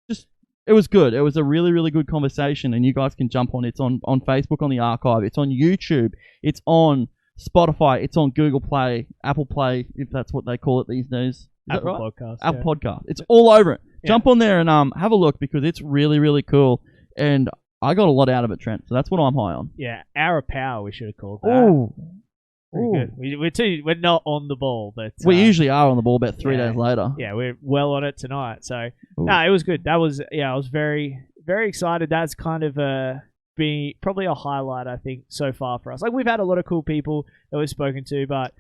just... It was good. It was a really, really good conversation, and you guys can jump on. It's on Facebook on the archive. It's on YouTube. It's on Spotify. It's on Google Play, Apple Play, if that's what they call it these days. Is Apple that right? Podcast. Apple Podcast. It's all over it. Yeah. Jump on there and have a look because it's really, really cool. And I got a lot out of it, Trent. So that's what I'm high on. Yeah, Hour of Power we should have called that. Oh. Good. We're not on the ball, but we usually are on the ball about 3 days later. Yeah, we're well on it tonight. So no, it was good. That was I was very, very excited. That's kind of been probably a highlight I think so far for us. Like we've had a lot of cool people that we've spoken to, but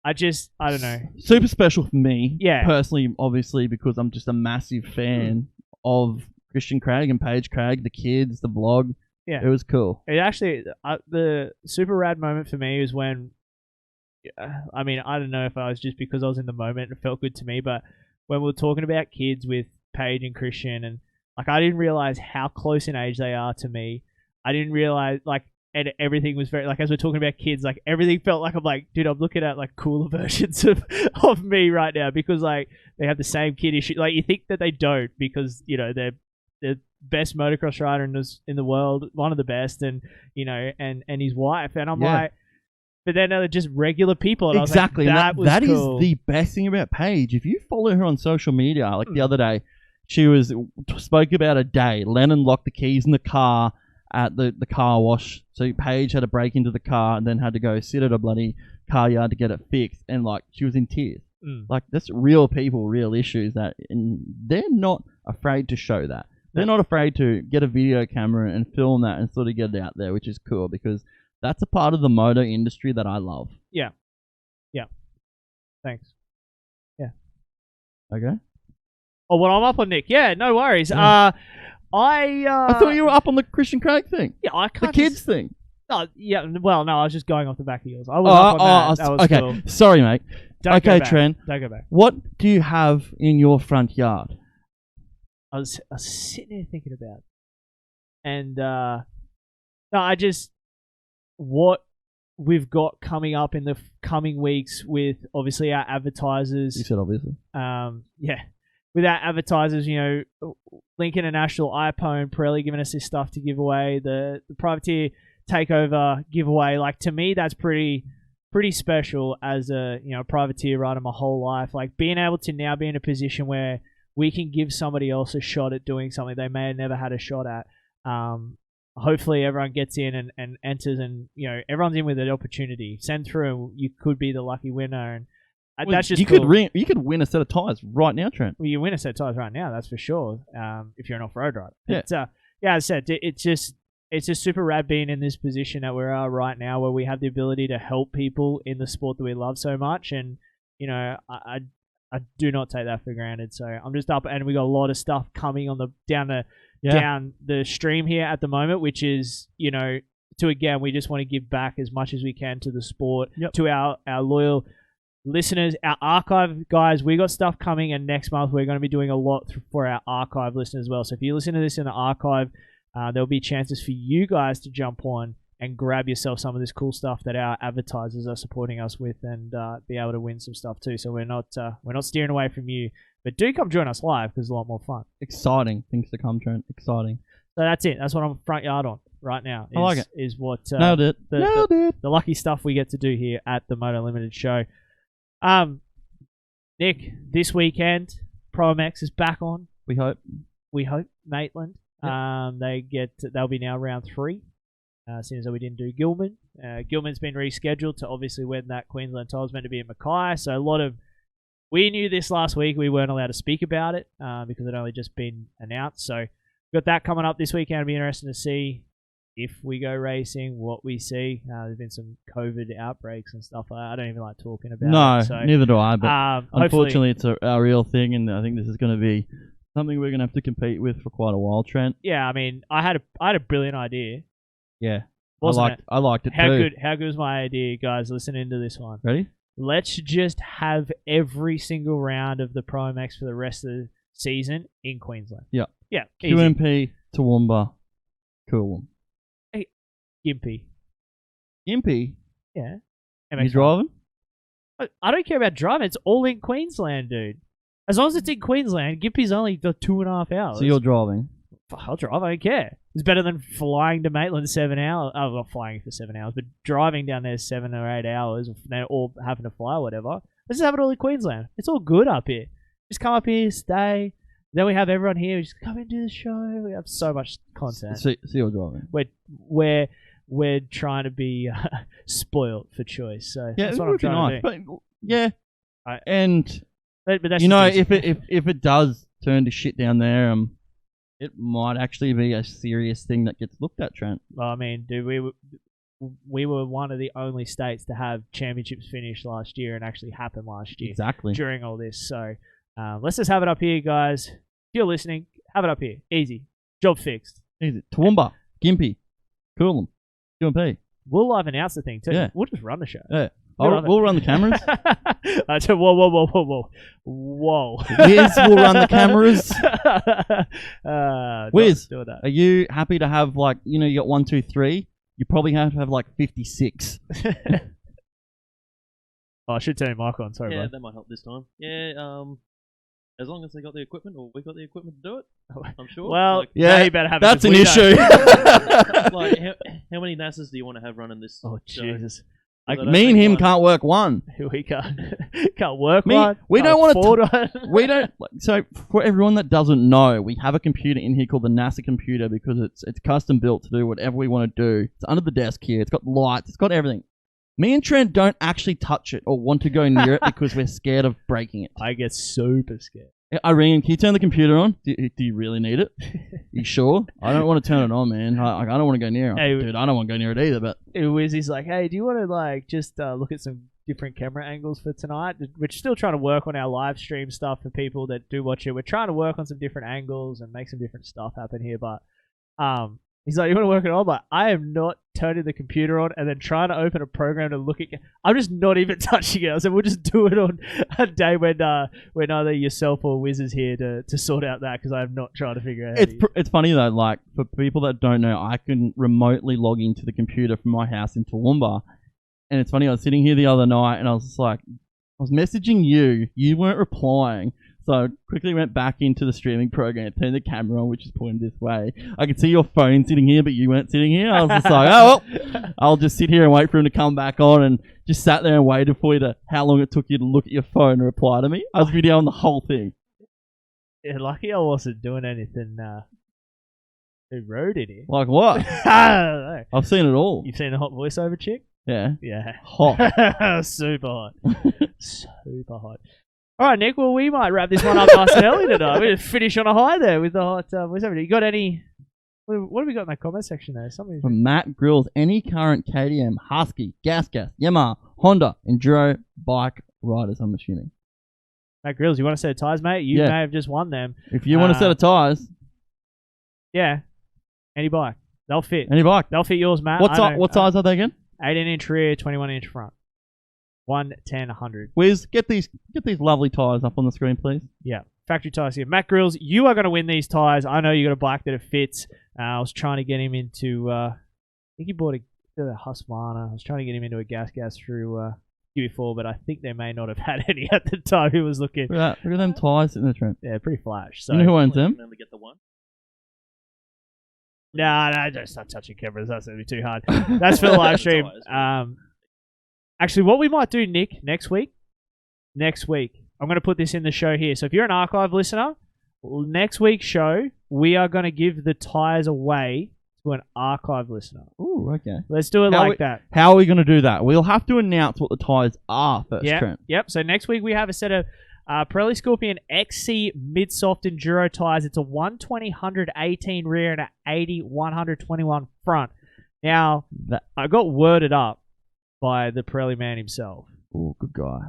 I don't know. Super special for me, yeah, personally, obviously because I'm just a massive fan of Christian Craig and Paige Craig, the kids, the vlog. Yeah, it was cool. It actually the super rad moment for me was when. I mean, I don't know if I was just because I was in the moment, it felt good to me, but when we were talking about kids with Paige and Christian, and like I didn't realize how close in age they are to me. I didn't realize and everything was very as we're talking about kids, like everything felt like I'm like, dude, I'm looking at like cooler versions of me right now because like they have the same kid issue. Like you think that they don't because they're the best motocross rider in the world, one of the best, and and his wife, and I'm like. But then they're just regular people. And exactly. I was like, that cool. is the best thing about Paige. If you follow her on social media, like the other day, she spoke about a day. Lennon locked the keys in the car at the car wash. So Paige had to break into the car and then had to go sit at a bloody car yard to get it fixed. And like she was in tears. Like that's real people, real issues and they're not afraid to show that. They're not afraid to get a video camera and film that and sort of get it out there, which is cool because that's a part of the moto industry that I love. Yeah. Yeah. Thanks. Yeah. Okay. Oh, well, I'm up on Nick. Yeah, no worries. Yeah. I thought you were up on the Christian Craig thing. Yeah, I can't. The kids thing. Oh, yeah. Well, no, I was just going off the back of yours. I was up on that. That was okay. Cool. Sorry, mate. Okay, Trent. Don't go back. What do you have in your front yard? I was sitting there thinking about it. And no, what we've got coming up in the coming weeks with obviously our advertisers. You said obviously. Yeah. without advertisers, Link International, Highpoint, Pirelli giving us this stuff to give away, the privateer takeover giveaway. Like, to me, that's pretty special as a privateer rider my whole life. Like, being able to now be in a position where we can give somebody else a shot at doing something they may have never had a shot at. Hopefully everyone gets in and enters, and everyone's in with an opportunity. Send through, and you could be the lucky winner. And that's just cool. You could win a set of tires right now, Trent. Well, you win a set of tires right now, that's for sure. If you're an off-road rider. Yeah. But, as I said, it's just super rad being in this position that we are right now, where we have the ability to help people in the sport that we love so much. And I do not take that for granted. So I'm just up, and we got a lot of stuff coming on down the stream here at the moment, which is, we just want to give back as much as we can to the sport, to our loyal listeners, our archive guys. We got stuff coming, and next month we're going to be doing a lot for our archive listeners as well. So if you listen to this in the archive, there'll be chances for you guys to jump on and grab yourself some of this cool stuff that our advertisers are supporting us with, and be able to win some stuff too. So we're not steering away from you, but do come join us live because it's a lot more fun. Exciting things to come, Trent. Exciting. So that's it. That's what I'm front yard on right now. I like it. Is what Nailed it. The lucky stuff we get to do here at the Moto Limited show. Nick, this weekend ProMX is back on. We hope. Maitland. Yep. They'll be now round 3. Seeing as though we didn't do Gilman. Gilman's been rescheduled to obviously when that Queensland tile was meant to be in Mackay. So we knew this last week. We weren't allowed to speak about it because it only just been announced. So we've got that coming up this weekend. It'll be interesting to see if we go racing, what we see. There's been some COVID outbreaks and stuff. I don't even like talking about it. No, So, neither do I. But unfortunately, it's a real thing, and I think this is going to be something we're going to have to compete with for quite a while, Trent. Yeah, I mean, I had a brilliant idea. Yeah, Wasn't I liked it too. How good was my idea, guys? Listen into this one. Ready? Let's just have every single round of the ProMX for the rest of the season in Queensland. Yeah. Yeah. Easy. QMP, Toowoomba, Coolum. Hey, Gympie. Gympie? Yeah. You driving? I don't care about driving. It's all in Queensland, dude. As long as it's in Queensland, Gympie's only got 2.5 hours. So you're driving? I'll drive. I don't care. It's better than flying to Maitland 7 hours. Oh, not flying for 7 hours, but driving down there 7 or 8 hours, or having to fly or whatever. Let's just have it all in Queensland. It's all good up here. Just come up here, stay. Then we have everyone here. We just come and do the show. We have so much content. So you're driving. We're trying to be spoiled for choice. So yeah, that's what I'm trying to do. But yeah, but that's if it does turn to shit down there, it might actually be a serious thing that gets looked at, Trent. Well, I mean, dude, we were one of the only states to have championships finish last year and actually happen last year. Exactly. During all this. So let's just have it up here, guys. If you're listening, have it up here. Easy. Job fixed. Easy. Toowoomba, Gympie, Coolum, QMP. We'll live announce the thing, too. Yeah. We'll just run the show. Yeah. We'll run the cameras. Whoa. Wiz will run the cameras. Wiz, do that. Are you happy to have, you got 1, 2, 3? You probably have to have 56. I should turn your mic on. Sorry, yeah, bud. that might help this time. Yeah, as long as they got the equipment, or we got the equipment to do it, I'm sure. Well, yeah, you better have that's it an issue. How many NASAs do you want to have running this? Oh, Jesus. Me and him can't work one. We can't work one. We don't want to. We don't. So for everyone that doesn't know, we have a computer in here called the NASA computer because it's custom built to do whatever we want to do. It's under the desk here. It's got lights. It's got everything. Me and Trent don't actually touch it or want to go near it because we're scared of breaking it. I get super scared. I ring him. Can you turn the computer on? Do you really need it? You sure? I don't want to turn it on, man. I don't want to go near it. Hey, dude, I don't want to go near it either. But He's like, hey, do you want to just look at some different camera angles for tonight? We're still trying to work on our live stream stuff for people that do watch it. We're trying to work on some different angles and make some different stuff happen here. But he's like, you want to work it on? But I am not turning the computer on and then trying to open a program to look at. I'm just not even touching it. I said, we'll just do it on a day when either yourself or Wiz is here to sort out that, because I am not trying to figure out. It's funny though. Like for people that don't know, I can remotely log into the computer from my house in Toowoomba, and it's funny. I was sitting here the other night and I was just like, I was messaging you. You weren't replying. So I quickly went back into the streaming program, turned the camera on, which is pointed this way. I could see your phone sitting here, but you weren't sitting here. I was just like, oh, well, I'll just sit here and wait for him to come back on, and just sat there and waited for you to how long it took you to look at your phone and reply to me. I was videoing the whole thing. Yeah, lucky I wasn't doing anything rude in here. Like what? I don't know. I've seen it all. You've seen the hot voiceover chick? Yeah. Yeah. Hot. Super hot. Super hot. All right, Nick. Well, we might wrap this one up nice and early tonight. We're just finish on a high there with the hot voiceover. You got any... What have we got in that comment section there? Something From Matt Grills, any current KTM, Husky, Gas, Yamaha, Honda, Enduro, bike riders, I'm assuming. Matt Grills, you want a set of tyres, mate? You may have just won them. If you want a set of tyres... Yeah. Any bike. They'll fit. Any bike. They'll fit yours, Matt. What size are they again? 18-inch rear, 21-inch front. 110, 100. Wiz, get these lovely tyres up on the screen, please. Yeah. Factory tyres here. Matt Grills, you are going to win these tyres. I know you got a bike that it fits. I was trying to get him into... I think he bought a Husqvarna. I was trying to get him into a gas through QB4, but I think they may not have had any at the time he was looking. Look at them tyres in the Trent. Yeah, pretty flash. So you know who owns them? Only get the one. No, don't start touching cameras. That's going to be too hard. That's for the live stream. Actually, what we might do, Nick, next week, I'm going to put this in the show here. So if you're an archive listener, next week's show, we are going to give the tyres away to an archive listener. Ooh, okay. Let's do it that. How are we going to do that? We'll have to announce what the tyres are first, Trent. Yep. So next week we have a set of Pirelli Scorpion XC mid-soft enduro tyres. It's a 120/118 rear and a 80/121 front. Now, I got worded up by the Pirelli man himself. Oh, good guy.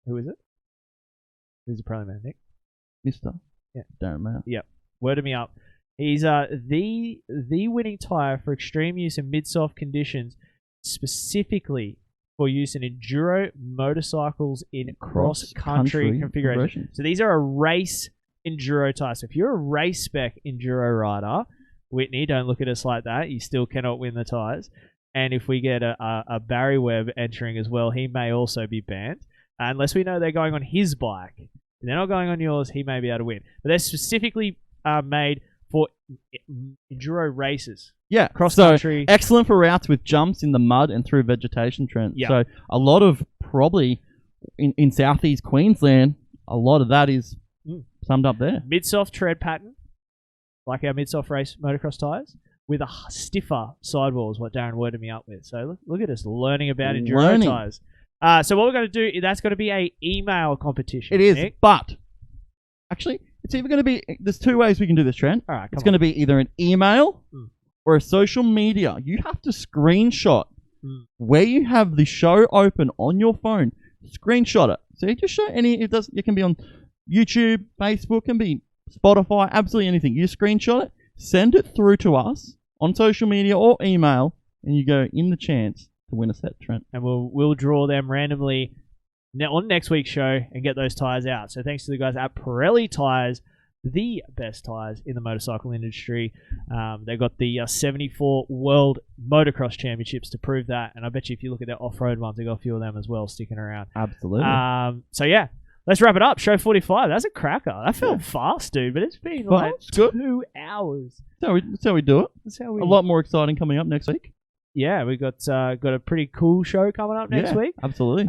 Who is it? Who's the Pirelli man, Nick? Mister. Yeah. Darren Mayer. Yep. Worded me up. He's the winning tyre for extreme use in mid-soft conditions, specifically for use in enduro motorcycles in cross-country configuration. So these are a race enduro tyre. So if you're a race spec enduro rider, Whitney, don't look at us like that. You still cannot win the tyres. And if we get a Barry Webb entering as well, he may also be banned. Unless we know they're going on his bike. If they're not going on yours, he may be able to win. But they're specifically made for enduro races. Yeah, cross-country. So excellent for routes with jumps in the mud and through vegetation, Trent. Yeah. So a lot of probably in southeast Queensland, a lot of that is summed up there. Mid-soft tread pattern, like our mid-soft race motocross tyres, with a stiffer sidewall is what Darren worded me up with. So look at us learning about enduro tyres. So what we're going to do, that's going to be a email competition. It is, Nick. but actually, it's either going to be, there's two ways we can do this, Trent. All right, it's going to be either an email or a social media. You have to screenshot where you have the show open on your phone. Screenshot it. So you just show it can be on YouTube, Facebook, can be Spotify, absolutely anything. You screenshot it, send it through to us on social media or email, and you go in the chance to win a set, Trent. And we'll draw them randomly on next week's show and get those tyres out. So thanks to the guys at Pirelli Tyres, the best tyres in the motorcycle industry. They got the 74 World Motocross Championships to prove that. And I bet you if you look at their off-road ones, they got a few of them as well sticking around. Absolutely. So yeah, let's wrap it up. Show 45. That's a cracker. That felt fast, dude, but it's been like 2 hours. That's how we do it. That's how we... A lot more exciting coming up next week. Yeah, we got a pretty cool show coming up next week. Absolutely.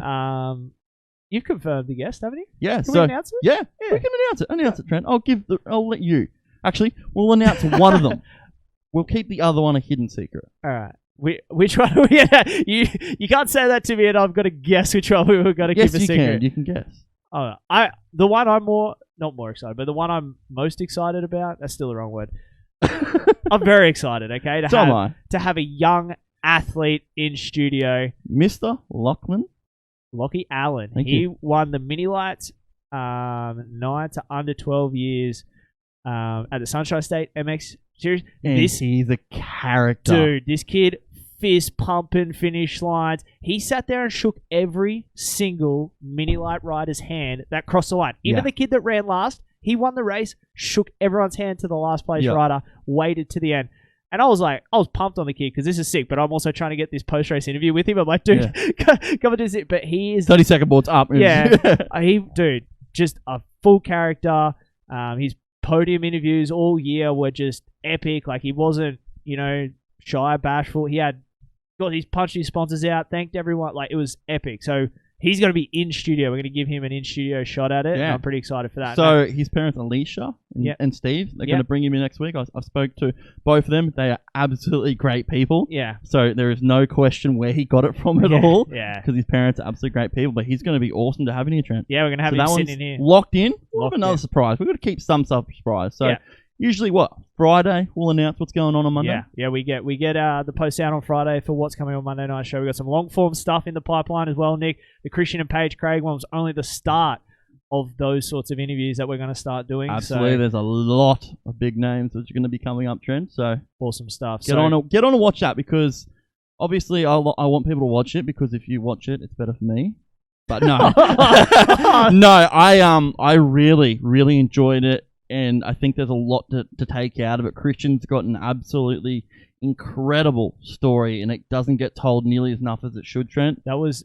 You've confirmed the guest, haven't you? Yeah. Can we announce it? Yeah, we can announce it. Announce it, Trent. I'll let you. Actually, we'll announce one of them. We'll keep the other one a hidden secret. All right. Which one? You can't say that to me, and I've got to guess which one we were going to keep a secret. You can guess. Oh, the one I'm not more excited, but the one I'm most excited about. That's still the wrong word. I'm very excited. Okay, to have a young athlete in studio, Mr. Lockie Allen. Thank he you. won the Mini Lights 9 to under 12 years at the Sunshine State MX Series. And he's a character. Dude, this kid fist pumping finish lines. He sat there and shook every single Mini Light rider's hand that crossed the line. Even the kid that ran last, he won the race, shook everyone's hand to the last place rider, waited to the end. And I was pumped on the kid because this is sick, but I'm also trying to get this post-race interview with him. I'm like, dude, come and do this. But he is... 30-second boards up. Yeah. Dude, just a full character. His podium interviews all year were just epic. Like, he wasn't, shy, bashful. He's punched his sponsors out, thanked everyone. Like, it was epic. So he's going to be in studio. We're going to give him an in-studio shot at it. Yeah. And I'm pretty excited for that. So his parents, Alicia and Steve, they're going to bring him in next week. I spoke to both of them. They are absolutely great people. Yeah. So there is no question where he got it from at all. Yeah. Because his parents are absolutely great people. But he's going to be awesome to have in here, Trent. Yeah, we're going to have him sitting in here. Locked in. We'll have another surprise. We've got to keep some stuff surprise. So usually Friday we'll announce what's going on Monday. Yeah, we get the post out on Friday for what's coming on Monday night show. We got some long form stuff in the pipeline as well, Nick. The Christian and Paige Craig one was only the start of those sorts of interviews that we're going to start doing. Absolutely, there's a lot of big names that are going to be coming up, Trent. So awesome stuff. Get on and watch that, because obviously I want people to watch it, because if you watch it, it's better for me. But no, I really enjoyed it. And I think there's a lot to take out of it. Christian's got an absolutely incredible story, and it doesn't get told nearly as enough as it should, Trent. That was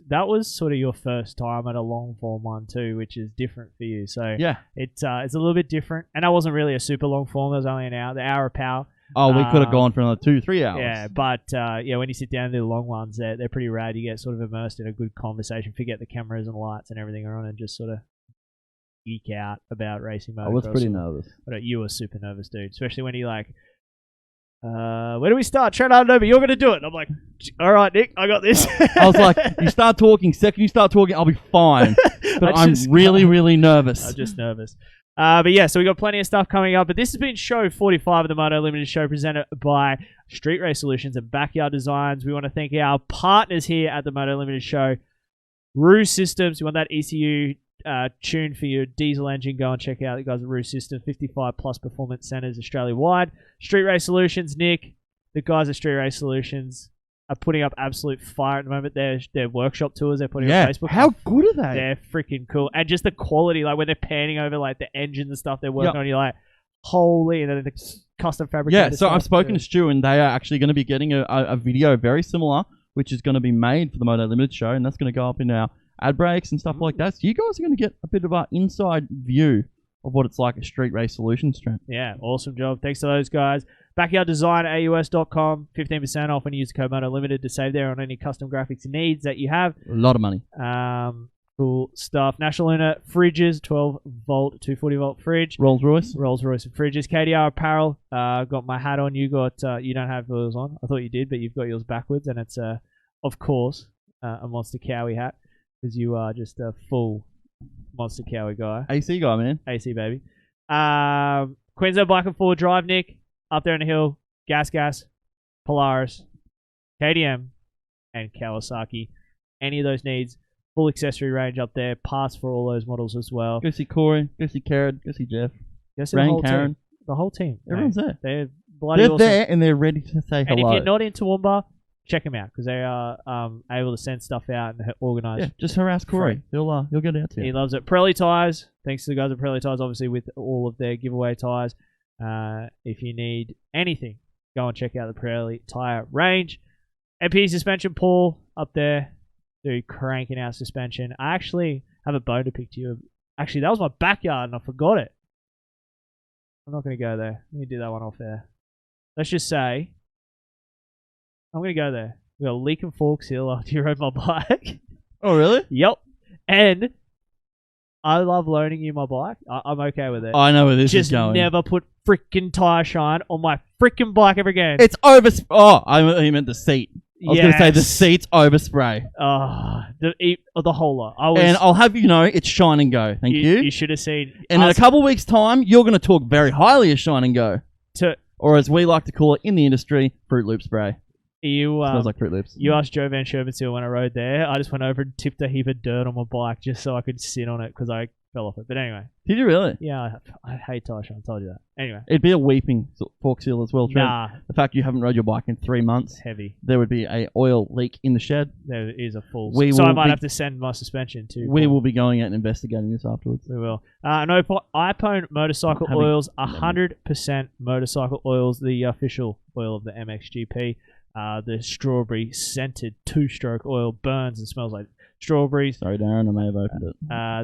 sort of your first time at a long form one too, which is different for you. So yeah, it's a little bit different. And I wasn't really a super long form. It was only an hour, the hour of power. Oh, we could have gone for another 2-3 hours. Yeah, but when you sit down and do the long ones, they're pretty rad. You get sort of immersed in a good conversation, forget the cameras and lights and everything are on, and just sort of geek out about racing motocross. I was pretty nervous. You were super nervous, dude. Especially when you where do we start? Trent, I don't know, but you're going to do it. And I'm like, all right, Nick, I got this. I was like, you start talking. Second you start talking, I'll be fine. But I'm really nervous. I'm just nervous. But yeah, so we got plenty of stuff coming up. But this has been show 45 of the Moto Limited Show, presented by Street Race Solutions and Backyard Designs. We want to thank our partners here at the Moto Limited Show. Ruse Systems. You want that ECU tune for your diesel engine? Go and check out the guys at Ruse Systems, 55 plus performance centers Australia wide. Street Race Solutions, Nick, the guys at Street Race Solutions are putting up absolute fire at the moment. Their workshop tours they're putting on Facebook. How good are they? They're freaking cool. And just the quality, like when they're panning over like the engines and stuff they're working on, you're like, holy, and then the custom fabricated. Yeah, so I've spoken to Stu, and they are actually going to be getting a video very similar, which is going to be made for the Moto Limited Show, and that's going to go up in our ad breaks and stuff like that. So you guys are going to get a bit of an inside view of what it's like at Street Race Solutions, Trent. Yeah, awesome job. Thanks to those guys. BackyardDesignAUS.com, 15% off when you use the code Moto Limited to save there on any custom graphics needs that you have. A lot of money. Cool stuff. National Luna fridges, 12-volt, 240-volt fridge. Rolls-Royce and fridges. KDR apparel. Got my hat on. You don't have yours on. I thought you did, but you've got yours backwards, and it's of course a Monster Cowie hat, because you are just a full Monster Cowie guy. AC guy, man. AC baby. Queensland Bike and Forward Drive, Nick. Up there on the hill. Gas, Polaris, KDM, and Kawasaki. Any of those needs. Full accessory range up there. Parts for all those models as well. Go see Corey. Go see Karen. Go see Jeff. Go see Rain, Karen. Team. The whole team. Everyone's there. They're bloody awesome. There, and they're ready to say hello. And if you're not in Toowoomba, check them out, because they are able to send stuff out and organise. Yeah, just harass Corey. He'll get out to you. He loves it. Pirelli tyres. Thanks to the guys at Pirelli tyres, obviously, with all of their giveaway tyres. If you need anything, go and check out the Pirelli tyre range. MP suspension, Paul up there. They're cranking out suspension. I actually have a bone to pick to you. Actually, that was my backyard and I forgot it. I'm not going to go there. Let me do that one off there. Let's just say I'm going to go there. We got a leak and forks hill after you rode my bike. Oh, really? Yep. And I love loaning you my bike. I'm okay with it. I know where this is going. Just never put freaking tire shine on my freaking bike ever again. It's over. I meant the seat. I was going to say the seat's overspray. The whole lot. And I'll have you know, it's Shine and Go. Thank you. You should have seen. And in a couple of weeks' time, you're going to talk very highly of Shine and Go. Or as we like to call it in the industry, Fruit Loop spray. Smells like Fruit Loops. You asked Joe Van Sherman when I rode there. I just went over and tipped a heap of dirt on my bike just so I could sit on it, because I fell off it. But anyway. Did you really? Yeah, I hate tire shine. I told you that. Anyway. It'd be a weeping fork seal as well, Trent. Nah. The fact you haven't rode your bike in 3 months. Heavy. There would be a oil leak in the shed. There is a full. So I might have to send my suspension to. We will be going out and investigating this afterwards. We will. Highpoint motorcycle oils, 100% motorcycle oils, the official oil of the MXGP. The strawberry scented 2-stroke oil burns and smells like strawberries. Sorry, Darren, I may have opened it.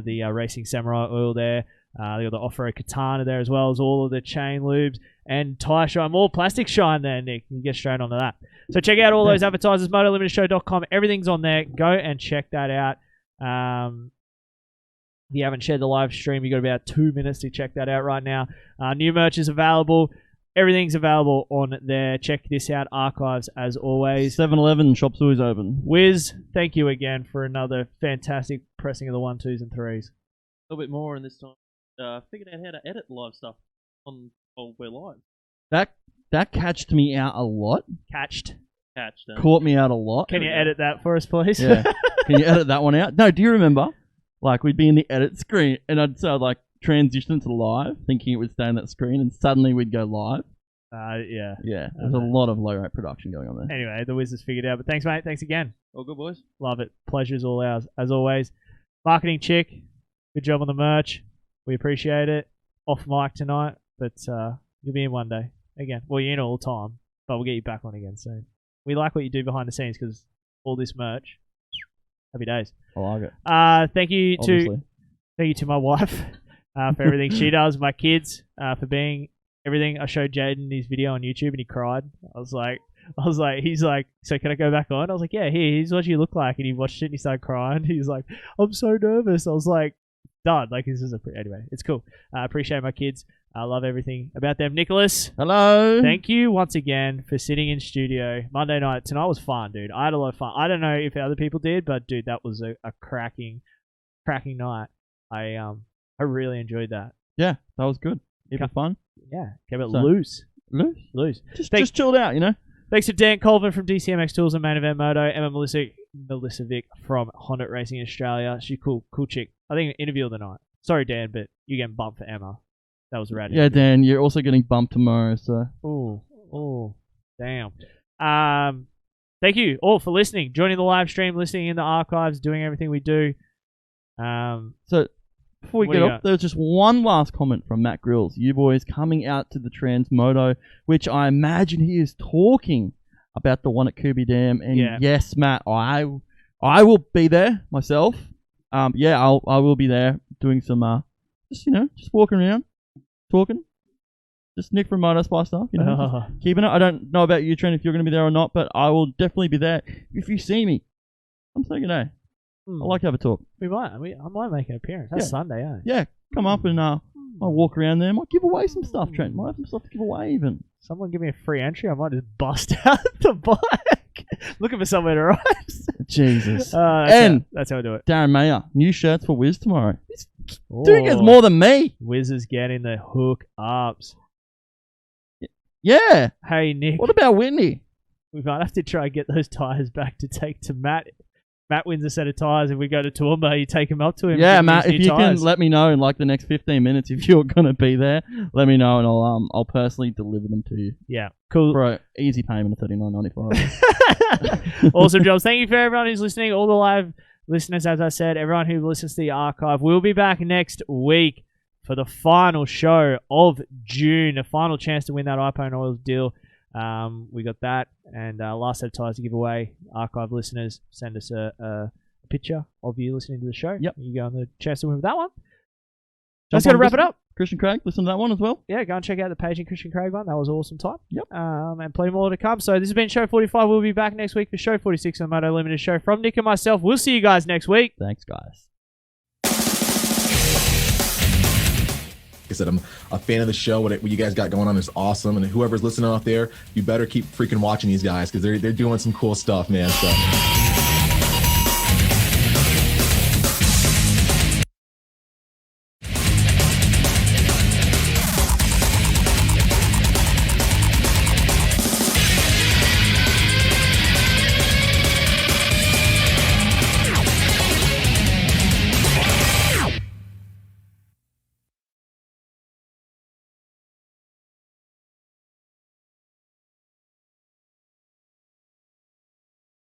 The Racing Samurai oil there. They got the off-road katana there, as well as all of the chain lubes and tire shine. More plastic shine there, Nick. You get straight onto that. So check out all those advertisers, MotoLimitedShow.com. Everything's on there. Go and check that out. If you haven't shared the live stream, you got about 2 minutes to check that out right now. New merch is available. Everything's available on there. Check this out. Archives, as always. 7-Eleven shop's always open. Wiz, thank you again for another fantastic pressing of the 1, 2s, and 3s. A little bit more in this time. Figured out how to edit live stuff on while we're live. That catched me out a lot. Catched. Caught me out a lot. Can you edit that for us, please? Yeah. Can you edit that one out? No, do you remember? Like, we'd be in the edit screen, and I'd say, like, transition to live, thinking it would stay on that screen, and suddenly we'd go live. Yeah. Yeah, there's a lot of low-rate production going on there. Anyway, the Wiz has figured out. But thanks, mate. Thanks again. All good, boys. Love it. Pleasure's all ours, as always. Marketing chick, good job on the merch. We appreciate it. Off mic tonight, but you'll be in one day. Again, well, you're in all the time, but we'll get you back on again soon. We like what you do behind the scenes because all this merch. Happy days. I like it. Thank you to my wife for everything she does, my kids for being everything. I showed Jaden his video on YouTube and he cried. I was like, he's like, so can I go back on? I was like, yeah, here's what you look like. And he watched it and he started crying. He was like, I'm so nervous. I was like, done. Like, this is anyway, it's cool. I appreciate my kids. I love everything about them. Nicholas. Hello. Thank you once again for sitting in studio Monday night. Tonight was fun, dude. I had a lot of fun. I don't know if other people did, but dude, that was a cracking night. I really enjoyed that. Yeah, that was good. It was fun. Yeah, kept it loose. Loose. Just chilled out, you know. Thanks to Dan Colvin from DCMX Tools and Main Event Moto. Emma Milesevic from Honda Racing Australia. She's cool chick. I think interview of the night. Sorry, Dan, but you're getting bumped for Emma. That was a rad. Yeah, Dan, you're also getting bumped tomorrow, so. Oh, damn. Thank you all for listening, joining the live stream, listening in the archives, doing everything we do. So, before we get off, there's just one last comment from Matt Grills. You boys coming out to the Trans Moto, which I imagine he is talking about the one at Kubi Dam. And yes, Matt, I will be there myself. I will be there doing some, just walking around. Talking, just Nick from Moto Spy stuff, keeping it. I don't know about you, Trent, if you're going to be there or not, but I will definitely be there. If you see me, I'm saying good day. I'd like to have a talk. I might make an appearance. That's Sunday, eh? Yeah, come up and I'll walk around there. Might give away some stuff, Trent. Might have some stuff to give away even. Someone give me a free entry. I might just bust out the bike. Looking for somewhere to ride. Jesus. That's how I do it. Darren Mayer, new shirts for Wiz tomorrow. Dude gets more than me. Wiz is getting the hook ups. Yeah. Hey, Nick. What about Whitney? We might have to try and get those tyres back to take to Matt. Matt wins a set of tyres. If we go to Toowoomba, you take him up to him. Yeah, Matt, if you can let me know in like the next 15 minutes if you're going to be there, let me know and I'll personally deliver them to you. Yeah, cool. For an easy payment of $39.95. Awesome jobs. Thank you for everyone who's listening. All the live listeners, as I said, everyone who listens to the archive. We'll be back next week for the final show of June, a final chance to win that Highpoint Oils deal. We got that, and last set of tyres to give away. Archive listeners, send us a picture of you listening to the show. Yep. You go on the chance to win with that one. That's going to wrap it up. Christian Craig, listen to that one as well. Yeah, go and check out the page in Christian Craig one. That was an awesome time. Yep. And plenty more to come. So this has been show 45. We'll be back next week for show 46 on the Moto Limited show. From Nick and myself, we'll see you guys next week. Thanks, guys. Like I said, I'm a fan of the show. What you guys got going on is awesome. And whoever's listening out there, you better keep freaking watching these guys because they're doing some cool stuff, man. So.